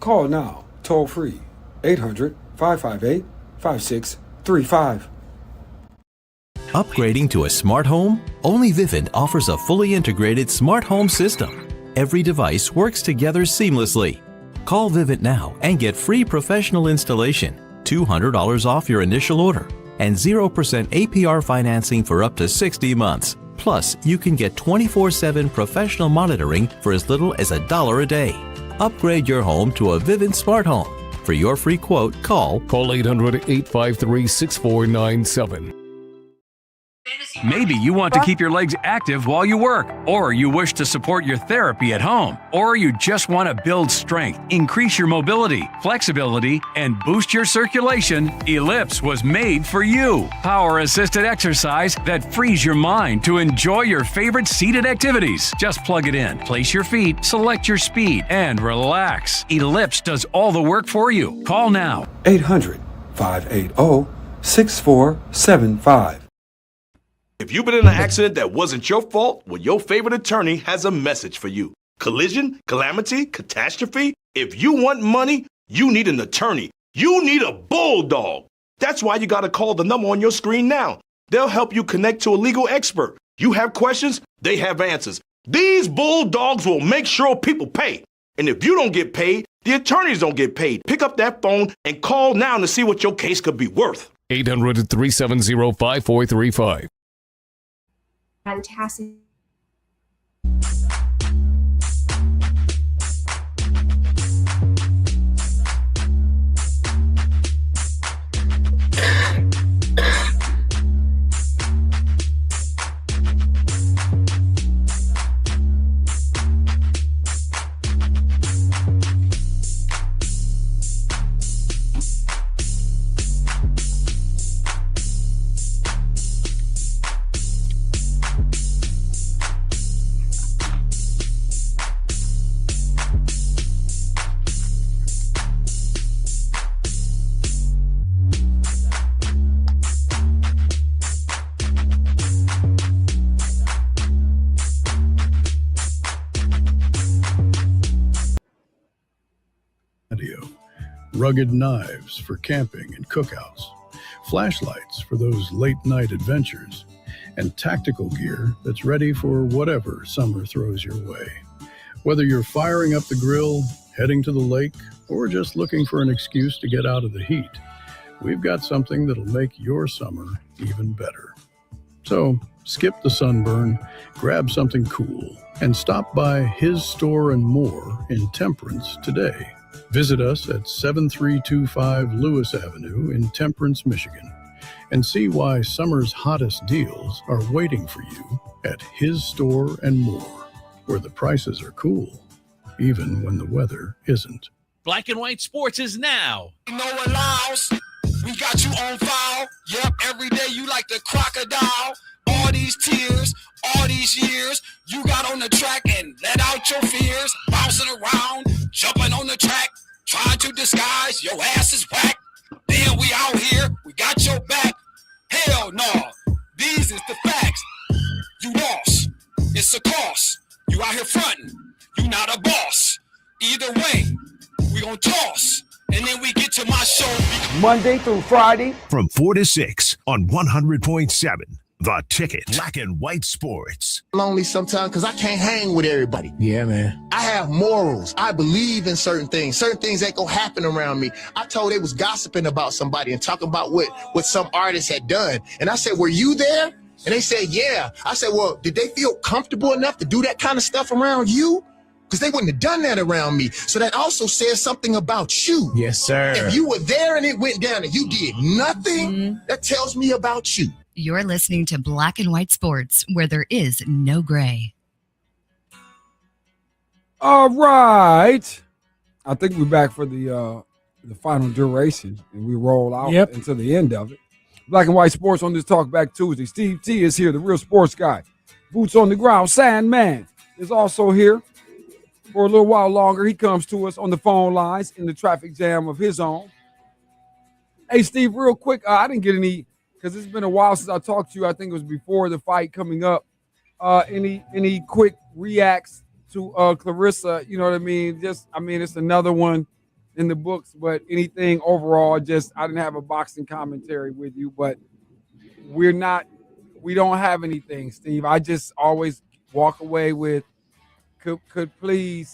Call now, toll free, 800-558-5635. Upgrading to a smart home? Only Vivint offers a fully integrated smart home system. Every device works together seamlessly. Call Vivint now and get free professional installation, $200 off your initial order, and 0% APR financing for up to 60 months. Plus, you can get 24/7 professional monitoring for as little as $1 a day. Upgrade your home to a Vivint smart home. For your free quote, call 800-853-6497. Maybe you want to keep your legs active while you work, or you wish to support your therapy at home, or you just want to build strength, increase your mobility, flexibility, and boost your circulation. Ellipse was made for you. Power-assisted exercise that frees your mind to enjoy your favorite seated activities. Just plug it in, place your feet, select your speed, and relax. Ellipse does all the work for you. Call now. 800-580-6475. If you've been in an accident that wasn't your fault, well, your favorite attorney has a message for you. Collision, calamity, catastrophe. If you want money, you need an attorney. You need a bulldog. That's why you got to call the number on your screen now. They'll help you connect to a legal expert. You have questions, they have answers. These bulldogs will make sure people pay. And if you don't get paid, the attorneys don't get paid. Pick up that phone and call now to see what your case could be worth. 800-370-5435. Fantastic. Rugged knives for camping and cookouts, flashlights for those late-night adventures, and tactical gear that's ready for whatever summer throws your way. Whether you're firing up the grill, heading to the lake, or just looking for an excuse to get out of the heat, we've got something that'll make your summer even better. So skip the sunburn, grab something cool, and stop by His Store and More in Temperance today. Visit us at 7325 Lewis Avenue in Temperance, Michigan, and see why summer's hottest deals are waiting for you at His Store and More, where the prices are cool, even when the weather isn't. Black and White Sports is now. No allows. We got you on file. Yep, every day you like the crocodile. All these tears, all these years, you got on the track and let out your fears. Bouncing around, jumping on the track, trying to disguise your ass is whack. Then we out here, we got your back. Hell no, these is the facts. You lost, it's a cost. You out here fronting, you not a boss. Either way, we gon' toss. And then we get to my show. Monday through Friday. From 4 to 6 on 100.7. The Ticket. Black and White Sports. Lonely sometimes because I can't hang with everybody. Yeah, man. I have morals. I believe in certain things. Certain things that go happen around me. I told they was gossiping about somebody and talking about what some artist had done. And I said, were you there? And they said, yeah. I said, well, did they feel comfortable enough to do that kind of stuff around you? Because they wouldn't have done that around me. So that also says something about you. Yes, sir. If you were there and it went down and you did nothing, that tells me about you. You're listening to Black and White Sports, where there is no gray. All right. I think we're back for the final duration, and we roll out into the end of it. Black and White Sports on this Talk Back Tuesday. Steve T is here, the real sports guy. Boots on the ground. Sandman is also here for a little while longer. He comes to us on the phone lines in the traffic jam of his own. Hey, Steve, real quick, I didn't get any, because it's been a while since I talked to you. I think it was before the fight coming up. Any quick reacts to Clarissa? You know what I mean? It's another one in the books, but anything overall, I didn't have a boxing commentary with you, but we don't have anything, Steve. I just always walk away with, could we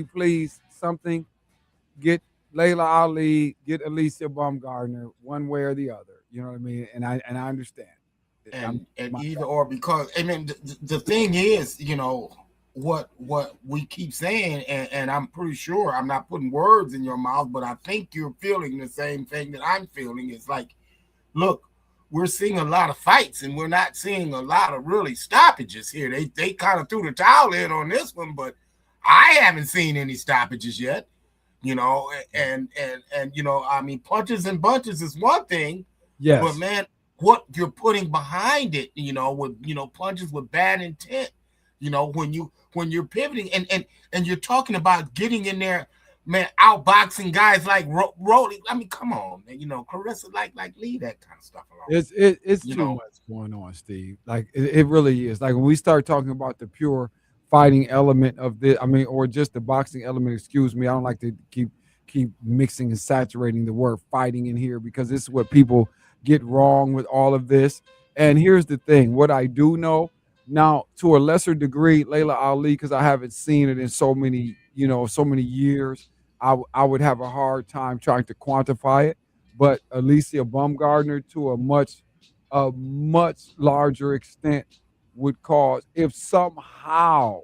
please something get Layla Ali, get Alicia Baumgardner, one way or the other. You know what I mean? And I understand. And either or, because the thing is, what we keep saying, and I'm pretty sure I'm not putting words in your mouth, but I think you're feeling the same thing that I'm feeling. It's like, look, we're seeing a lot of fights, and we're not seeing a lot of really stoppages here. They kind of threw the towel in on this one, but I haven't seen any stoppages yet. And I mean, punches and bunches is one thing. Yes. But man, what you're putting behind it, with punches with bad intent, when you're pivoting and you're talking about getting in there, man, outboxing guys like Rolly. I mean, come on, man, Clarissa, like leave that kind of stuff alone. It's too much going on, Steve. Like it really is. Like when we start talking about the pure fighting element of this, I mean, or just the boxing element, excuse me. I don't like to keep mixing and saturating the word fighting in here because this is what people get wrong with all of this. And here's the thing, what I do know now, to a lesser degree, Layla Ali, because I haven't seen it in so many years, I would have a hard time trying to quantify it. But Alicia Baumgardner, to a much larger extent, would cause, if somehow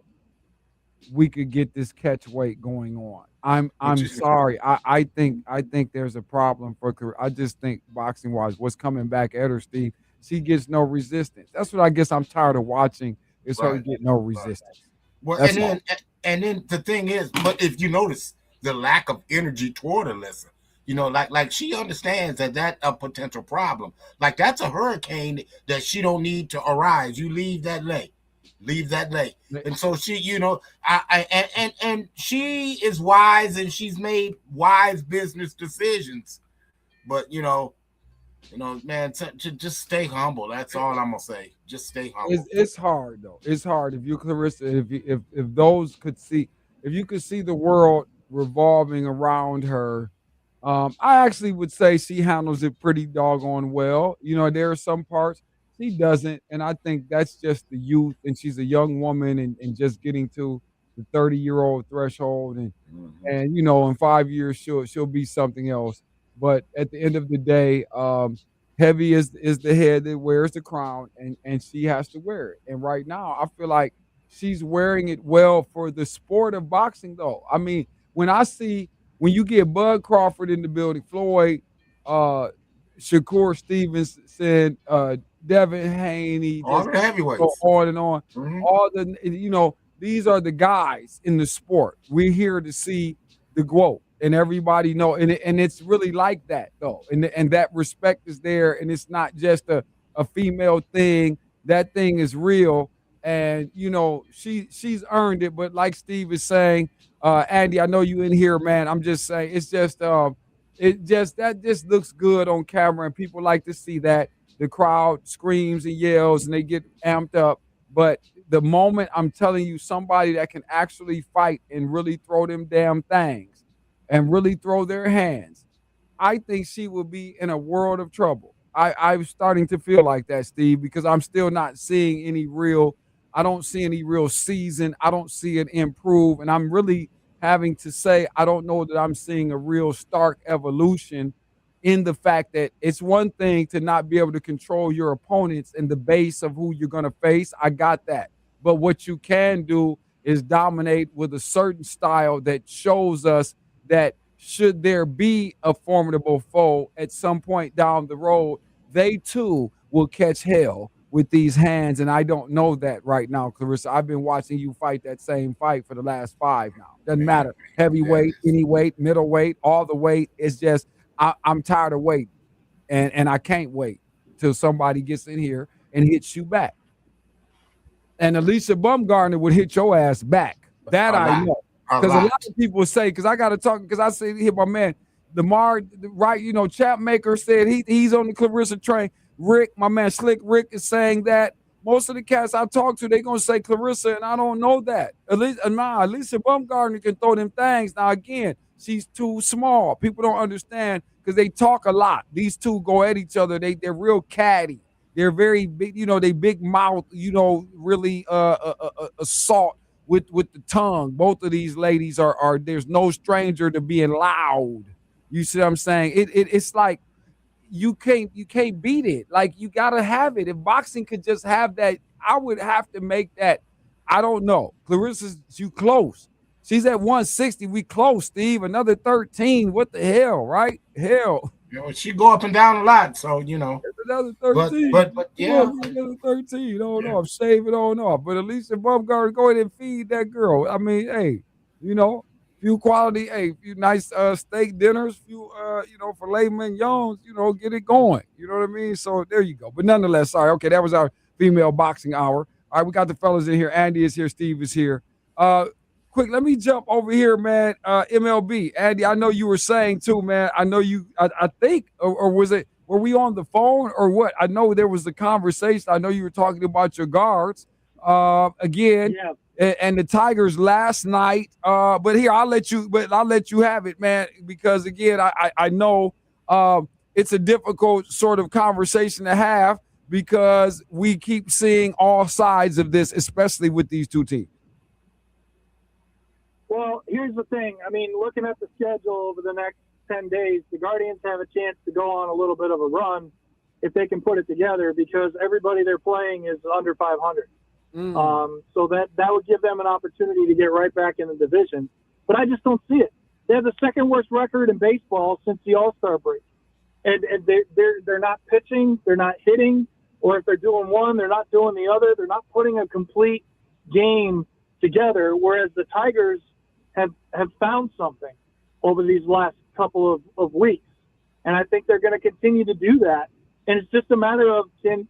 we could get this catch weight going on. I'm sorry. I think there's a problem for her. I just think boxing wise, what's coming back at her, Steve, she gets no resistance. That's what I guess I'm tired of watching, is her get no resistance. Well, and then the thing is, but if you notice the lack of energy toward Alyssa, like she understands that a potential problem. Like that's a hurricane that she don't need to arise. You leave that lane. And so she, and she is wise and she's made wise business decisions. But man, to just stay humble. That's all I'm gonna say. Just stay humble. It's hard though. It's hard if you, Clarissa, if those could see, if you could see the world revolving around her. I actually would say she handles it pretty doggone well. There are some parts she doesn't, and I think that's just the youth, and she's a young woman and just getting to the 30-year-old threshold, and in 5 years she'll be something else. But at the end of the day, heavy is the head that wears the crown, and she has to wear it. And right now, I feel like she's wearing it well for the sport of boxing, though. I mean, when you get Bud Crawford in the building, Floyd, Shakur Stevenson, Devin Haney, all the heavyweights, go on and on. All the these are the guys in the sport. We're here to see the growth, and everybody know, and it's really like that though, and that respect is there, and it's not just a female thing. That thing is real, and she's earned it. But like Steve is saying, Andy, I know you in here, man. I'm just saying, it's just that just looks good on camera, and people like to see that. The crowd screams and yells, and they get amped up. But the moment, I'm telling you, somebody that can actually fight and really throw them damn things and really throw their hands, I think she will be in a world of trouble. I'm starting to feel like that, Steve, because I'm still not seeing I don't see any real season. I don't see it improve. And I'm really having to say, I don't know that I'm seeing a real stark evolution in the fact that it's one thing to not be able to control your opponents and the base of who you're going to face. I got that. But what you can do is dominate with a certain style that shows us that should there be a formidable foe at some point down the road, they too will catch hell with these hands. And I don't know that right now, Clarissa. I've been watching you fight that same fight for the last 5 now. Doesn't matter. Heavyweight, any weight, middleweight, all the weight. It's just, I'm tired of waiting, and I can't wait till somebody gets in here and hits you back. And Alicia Baumgardner would hit your ass back. That I know. Because a lot of people say, because I got to talk, because I say here, my man, Lamar, right, Chapmaker said he's on the Clarissa train. Rick, my man, Slick Rick is saying that. Most of the cats I talk to, they're going to say Clarissa, and I don't know that. Alicia Baumgardner can throw them things. Now, again, she's too small. People don't understand because they talk a lot. These two go at each other. They're real catty. They're very big, they big mouth, really assault with the tongue. Both of these ladies are there's no stranger to being loud. You see what I'm saying? It's like you can't beat it. Like, you gotta have it. If boxing could just have that, I would have to make that. I don't know. Clarissa's too close. She's at 160. We close, Steve. Another 13. What the hell, right? Hell. You know, she go up and down a lot, so It's another 13. But yeah, another 13 on off, shave it on off. But at least the Bumgarner go ahead and feed that girl. I mean, hey, few quality, few nice steak dinners, few filet mignons, get it going. You know what I mean? So there you go. But nonetheless, sorry. Okay, that was our female boxing hour. All right, we got the fellas in here. Andy is here. Steve is here. Quick, let me jump over here, man. MLB. Andy, I know you were saying too, man. I know you, I think, or was it, were we on the phone or what? I know there was the conversation. I know you were talking about your guards again. Yeah. And the Tigers last night. But here, I'll let you have it, man, because again, I know it's a difficult sort of conversation to have because we keep seeing all sides of this, especially with these two teams. Well, here's the thing. I mean, looking at the schedule over the next 10 days, the Guardians have a chance to go on a little bit of a run if they can put it together because everybody they're playing is under 500. So that would give them an opportunity to get right back in the division. But I just don't see it. They have the second worst record in baseball since the All-Star break. And they're not pitching, they're not hitting, or if they're doing one, they're not doing the other. They're not putting a complete game together, whereas the Tigers have found something over these last couple of weeks. And I think they're going to continue to do that. And it's just a matter of can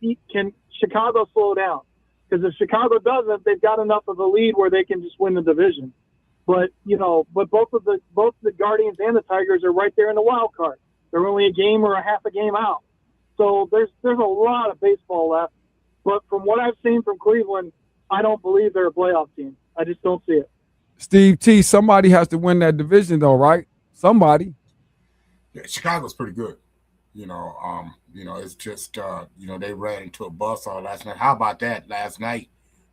Chicago slow down? Because if Chicago doesn't, they've got enough of a lead where they can just win the division. But both the Guardians and the Tigers are right there in the wild card. They're only a game or a half a game out. So there's a lot of baseball left. But from what I've seen from Cleveland, I don't believe they're a playoff team. I just don't see it. Steve T, somebody has to win that division though, right? Somebody. Yeah, Chicago's pretty good. It's just they ran into a buzzsaw last night. How about that last night?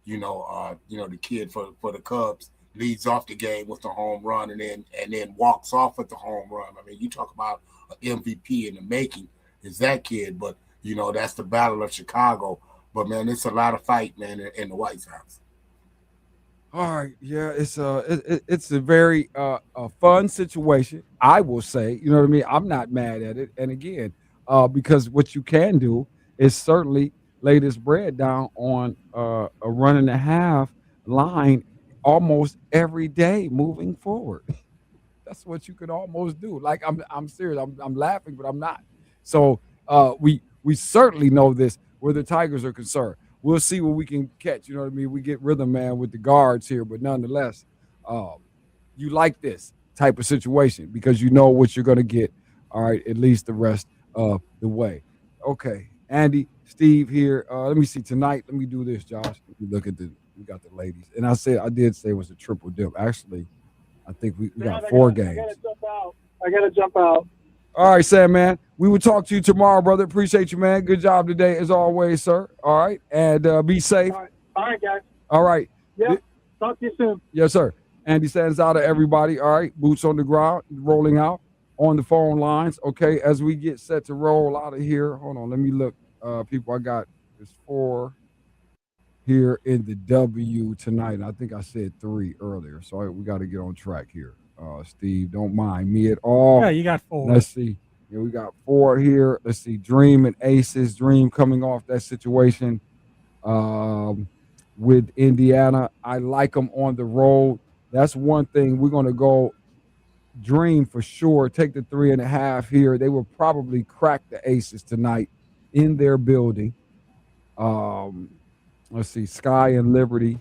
The kid for the Cubs leads off the game with the home run and then walks off with the home run. I mean, you talk about an MVP in the making is that kid, but that's the battle of Chicago. But man, it's a lot of fight, man, in the White Sox. All right, yeah, it's a very fun situation. I will say, you know what I mean. I'm not mad at it, and again, because what you can do is certainly lay this bread down on a 1.5 line almost every day moving forward. That's what you could almost do. Like I'm serious. I'm laughing, but I'm not. So we certainly know this where the Tigers are concerned. We'll see what we can catch. You know what I mean? We get rhythm, man, with the guards here, but nonetheless, you like this type of situation because you know what you're going to get, all right, at least the rest of the way. Okay, Andy, Steve here. Let me see tonight. Let me do this, Josh. Let me look at we got the ladies. And I did say it was a triple dip. Actually, I think we got 4 games. I got to jump out. All right, Sam, man. We will talk to you tomorrow, brother. Appreciate you, man. Good job today, as always, sir. All right, and be safe. All right, guys. All right. Yeah. Talk to you soon. Yes, sir. Andy sends out to everybody. All right, boots on the ground, rolling out on the phone lines. Okay, as we get set to roll out of here. Hold on, let me look. People, I got there's 4 here in the W tonight. I think I said 3 earlier, so we got to get on track here. Steve, don't mind me at all. Yeah, you got 4. Let's see. Yeah, we got 4 here. Let's see. Dream and Aces. Dream coming off that situation with Indiana. I like them on the road. That's one thing. We're going to go Dream for sure. Take the 3.5 here. They will probably crack the Aces tonight in their building. Let's see. Sky and Liberty.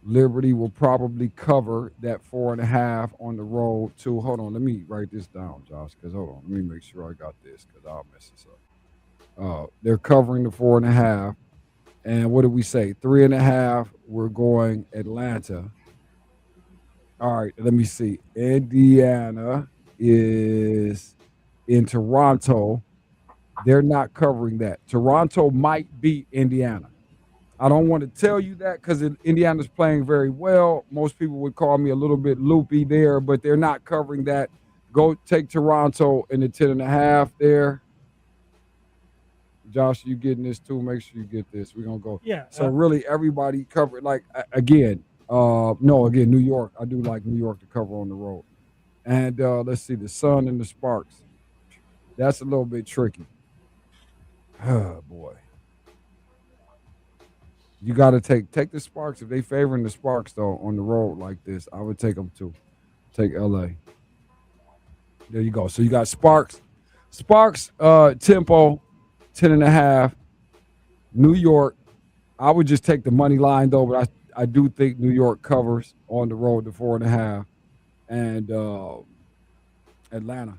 Liberty will probably cover that 4.5 on the road too. Hold on, let me write this down, Josh, because hold on, let me make sure I got this because I'll mess this up. They're covering the 4.5. And what did we say? 3.5, we're going Atlanta. All right, let me see. Indiana is in Toronto. They're not covering that. Toronto might beat Indiana. I don't want to tell you that because Indiana's playing very well. Most people would call me a little bit loopy there, but they're not covering that. Go take Toronto in the 10.5 there. Josh, you getting this too? Make sure you get this. We're going to go. Yeah. So really everybody covered, like, again, New York. I do like New York to cover on the road. And let's see, the Sun and the Sparks. That's a little bit tricky. Oh boy. You got to take the Sparks. If they favoring the Sparks, though, on the road like this, I would take them too. Take L.A. There you go. So you got Sparks. Sparks tempo, 10.5. New York. I would just take the money line, though, but I do think New York covers on the road to 4.5. And Atlanta,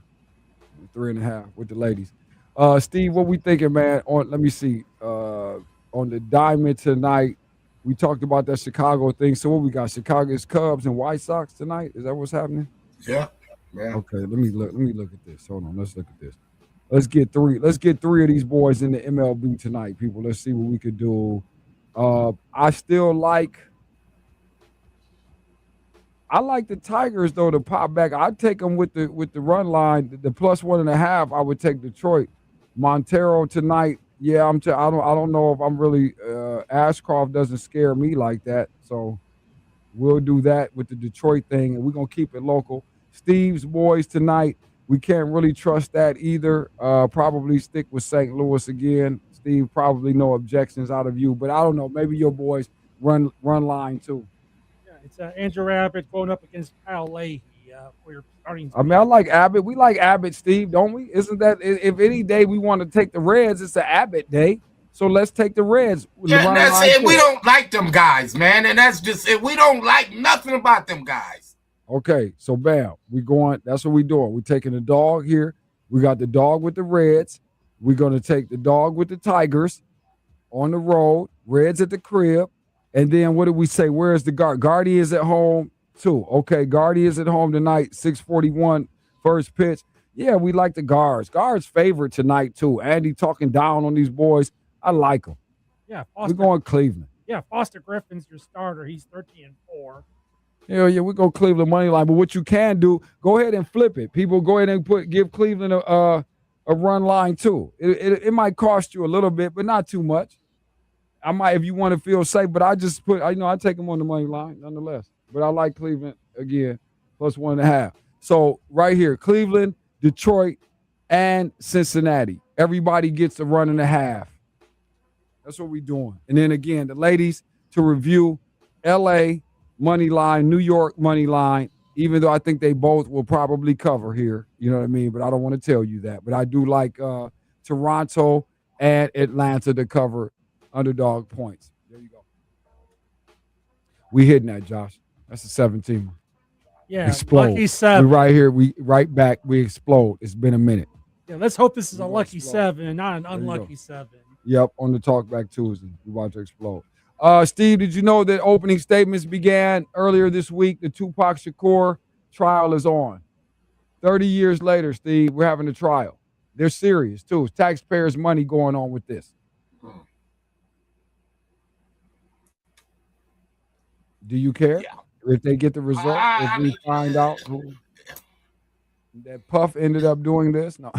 3.5 with the ladies. Steve, what we thinking, man? Let me see. On the diamond tonight, we talked about that Chicago thing. So what we got? Chicago's Cubs and White Sox tonight. Is that what's happening? Yeah. Okay, let me look at this. Hold on, let's look at this. Let's get three of these boys in the MLB tonight, people. Let's see what we could do. I like the Tigers though to pop back. I'd take them with the run line, the plus 1.5. I would take Detroit. Montero tonight. Yeah, I don't know if I'm really Ashcroft doesn't scare me like that. So we'll do that with the Detroit thing, and we're gonna keep it local. Steve's boys tonight. We can't really trust that either. Probably stick with St. Louis again. Steve, probably no objections out of you, but I don't know. Maybe your boys run line too. Yeah, it's Andrew Abbott going up against Kyle Leahy for your starting. I mean, I like Abbott. We like Abbott, Steve, don't we? Isn't that if any day we want to take the Reds, it's an Abbott day. So let's take the Reds. Yeah, that's it. We don't like them guys, man, and that's just it. We don't like nothing about them guys. Okay, so bam, we going. That's what we doing. We're taking the dog here. We got the dog with the Reds. We're gonna take the dog with the Tigers on the road. Reds at the crib, and then what did we say? Where's the guard? Guardy is at home too. Okay, Guardy is at home tonight. 6:41 first pitch. Yeah, we like the guards. Guards favorite tonight too. Andy talking down on these boys. I like them. Yeah, we're going Cleveland. Yeah, Foster Griffin's your starter. He's 13-4. Hell yeah, we go Cleveland money line. But what you can do, go ahead and flip it. People go ahead and give Cleveland a run line too. It might cost you a little bit, but not too much. I might, if you want to feel safe, but I just I take them on the money line nonetheless. But I like Cleveland again, plus 1.5. So right here, Cleveland, Detroit, and Cincinnati. Everybody gets a 1.5. That's what we're doing. And then again, the ladies to review, L.A. money line, New York money line, even though I think they both will probably cover here. You know what I mean? But I don't want to tell you that. But I do like Toronto and Atlanta to cover underdog points. There you go. We hitting that, Josh. That's a 17. Yeah, explode. Lucky 7. We right here. We right back. We explode. It's been a minute. Yeah, let's hope this is a lucky 7 and not an unlucky 7. Yep, on the Talkback Tuesday. We're about to explode. Steve, did you know that opening statements began earlier this week? The Tupac Shakur trial is on. 30 years later, Steve, we're having a trial. They're serious, too. It's taxpayers' money going on with this. Do you care if they get the result? If we find out who that Puff ended up doing this? No,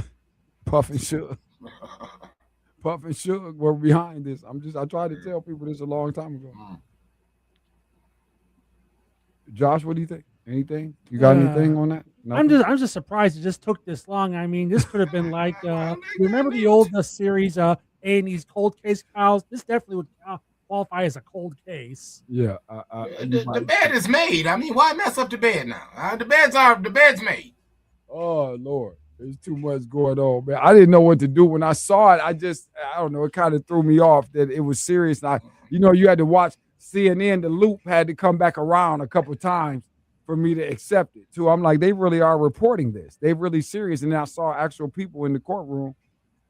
Puff and Suge. Puff and Suge were behind this. I tried to tell people this a long time ago. Josh, what do you think? Anything? You got anything on that? Nothing? I'm just surprised it just took this long. I mean, this could have been like remember the old series A&E's Cold Case Files? This definitely would qualify as a cold case. Yeah. The bed is made. I mean, why mess up the bed now? The bed's made. Oh Lord. There's too much going on, man. I didn't know what to do when I saw it. I don't know. It kind of threw me off that it was serious. You had to watch CNN. The loop had to come back around a couple of times for me to accept it, too. I'm like, they really are reporting this. They're really serious. And then I saw actual people in the courtroom,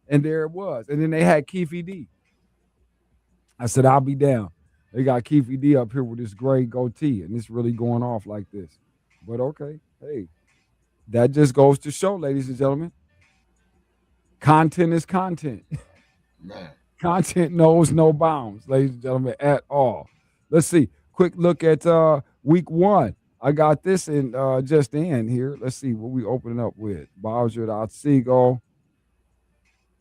and there it was. And then they had Keefe D. I said, I'll be down. They got Keefe D up here with this gray goatee, and it's really going off like this. But okay, hey. That just goes to show, ladies and gentlemen, content is content. Man. Content knows no bounds, ladies and gentlemen, at all. Let's see. Quick look at week 1. I got this in just in here. Let's see what we opening up with. Bowser, Otsego.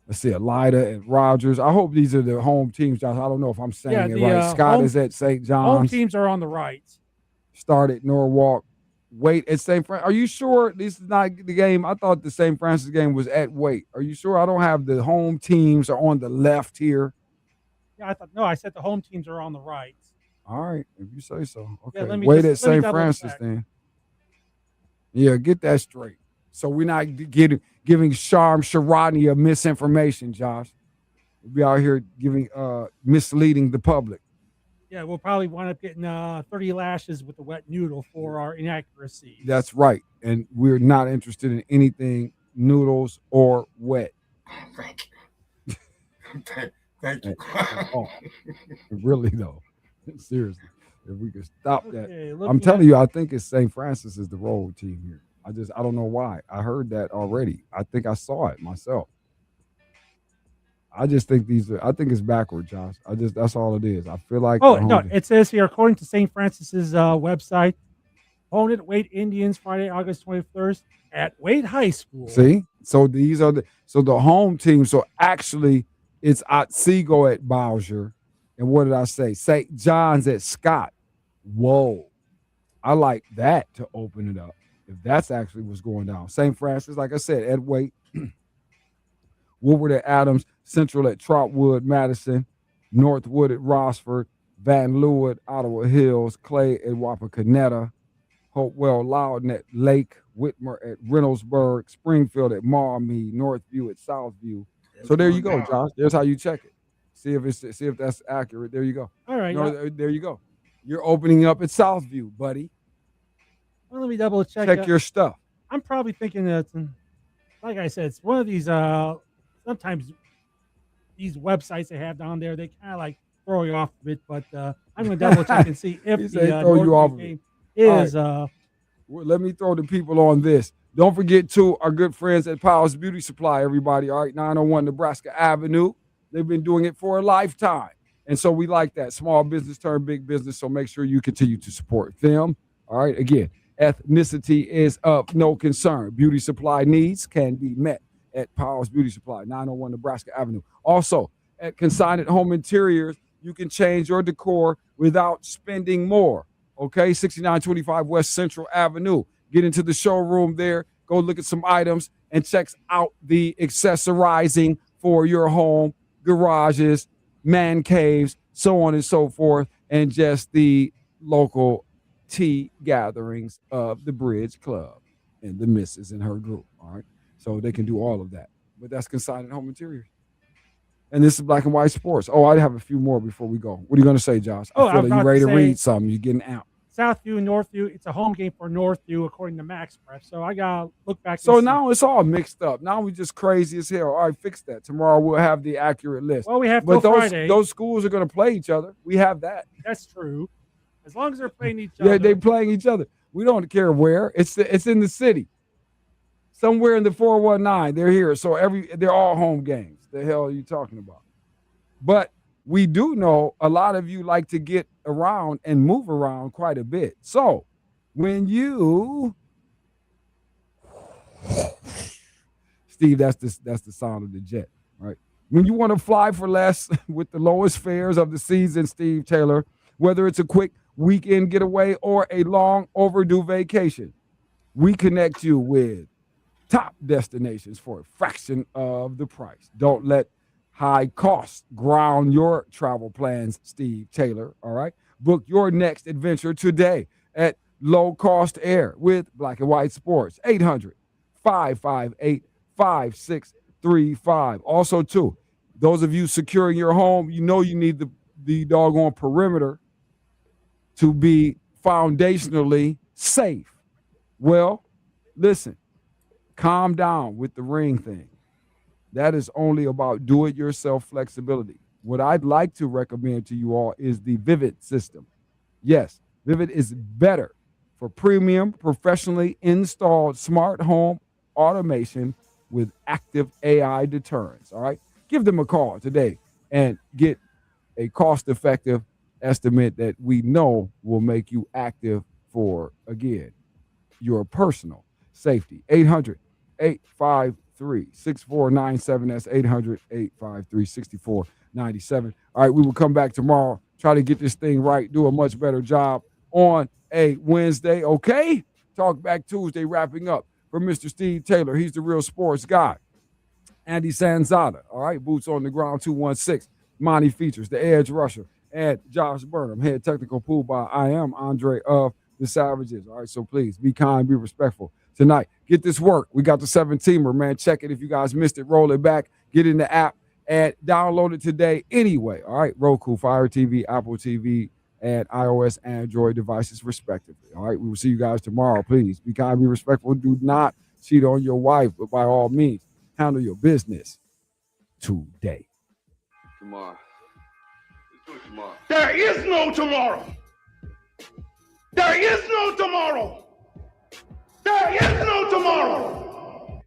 Let's see, Elida and Rogers. I hope these are the home teams, Josh. I don't know if I'm saying it right. Scott is at St. John's. Home teams are on the right. Start at Norwalk. Wait at St. Francis. Are you sure this is not the game? I thought the St. Francis game was at Wait. Are you sure? I don't have the home teams are on the left here. Yeah, I said the home teams are on the right. All right, if you say so. Okay, Yeah, Wait at St. Francis then. Yeah, get that straight. So we're not giving Sharm Sharania misinformation, Josh. We'll be out here giving misleading the public. Yeah, we'll probably wind up getting 30 lashes with the wet noodle for our inaccuracy. That's right. And we're not interested in anything noodles or wet. Thank you. Thank you. Oh, really, though. Seriously. If we could stop that. Okay, I'm telling you, I think it's St. Francis is the road team here. I don't know why. I heard that already. I think I saw it myself. I just think I think it's backward, Josh. That's all it is. I feel like. Oh, no, it says here, according to St. Francis's website, opponent Wade Indians, Friday, August 21st at Wade High School. See? So these are the home team. So actually, it's Otsego at Bowser. And what did I say? St. John's at Scott. Whoa. I like that to open it up. If that's actually what's going down. St. Francis, like I said, at Wade. Woodward at Adams, Central at Trotwood, Madison, Northwood at Rossford, Van Leeuwen, Ottawa Hills, Clay at Wapakoneta, Hopewell Loudon at Lake, Whitmer at Reynoldsburg, Springfield at Maumee, Northview at Southview. So there you go, Josh. There's how you check it. See if that's accurate. There you go. All right. There you go. You're opening up at Southview, buddy. Well, let me double check. Check your stuff. I'm probably thinking that, like I said, it's one of these. Sometimes these websites they have down there, they kind of like throw you off a bit. But I'm going to double check and see if the throw you off game is. Well, let me throw the people on this. Don't forget to our good friends at Powell's Beauty Supply. Everybody, all right, 901 Nebraska Avenue. They've been doing it for a lifetime. And so we like that. Small business turned big business. So make sure you continue to support them. All right. Again, ethnicity is of no concern. Beauty supply needs can be met at Powell's Beauty Supply, 901 Nebraska Avenue. Also, at Consignment Home Interiors, you can change your decor without spending more. Okay. 6925 West Central Avenue. Get into the showroom there. Go look at some items and check out the accessorizing for your home, garages, man caves, so on and so forth, and just the local tea gatherings of the Bridge Club and the missus and her group. All right. So they can do all of that. But that's Consignment Home Interiors. And this is Black and White Sports. Oh, I have a few more before we go. What are you going to say, Josh? I feel that you ready to read something. You're getting out. Southview and Northview. It's a home game for Northview, according to Max Prep. So I got to look back. So now it's all mixed up. Now we just crazy as hell. All right, fix that. Tomorrow we'll have the accurate list. Well, we have till Friday. Those schools are going to play each other. We have that. That's true. As long as they're playing each other. Yeah, they're playing each other. We don't care where. It's in the city. Somewhere in the 419. They're here. So they're all home games. The hell are you talking about? But we do know a lot of you like to get around and move around quite a bit. So when you, Steve, that's the sound of the jet, right? When you want to fly for less with the lowest fares of the season, Steve Taylor, whether it's a quick weekend getaway or a long overdue vacation, we connect you with top destinations for a fraction of the price. Don't let high costs ground your travel plans, Steve Taylor, all right? Book your next adventure today at Low Cost Air with Black and White Sports, 800-558-5635. Also, too, those of you securing your home, you know you need the doggone perimeter to be foundationally safe. Well, listen, calm down with the ring thing. That is only about do-it-yourself flexibility. What I'd like to recommend to you all is the Vivid system. Yes, Vivid is better for premium, professionally installed smart home automation with active AI deterrence, all right? Give them a call today and get a cost-effective estimate that we know will make you active for, again, your personal safety. 800-853-6497. That's 800-853-6497. All right, we will come back tomorrow, try to get this thing right, do a much better job on a Wednesday, okay? Talkback Tuesday wrapping up for Mr. Steve Taylor. He's the real sports guy. Andy Sanzada, all right, Boots on the Ground 216. Monty Features, the edge rusher, and Josh Burnham, head technical pool by I am Andre of the Savages. All right, so please be kind, be respectful tonight. Get this work. We got the 17-er, man. Check it. If you guys missed it, roll it back. Get in the app and download it today anyway. All right, Roku, Fire TV, Apple TV, and iOS, Android devices, respectively. All right, we will see you guys tomorrow. Please be kind, be respectful. Do not cheat on your wife, but by all means, handle your business today. Tomorrow. Let's do it tomorrow. There is no tomorrow. There is no tomorrow. There is no tomorrow.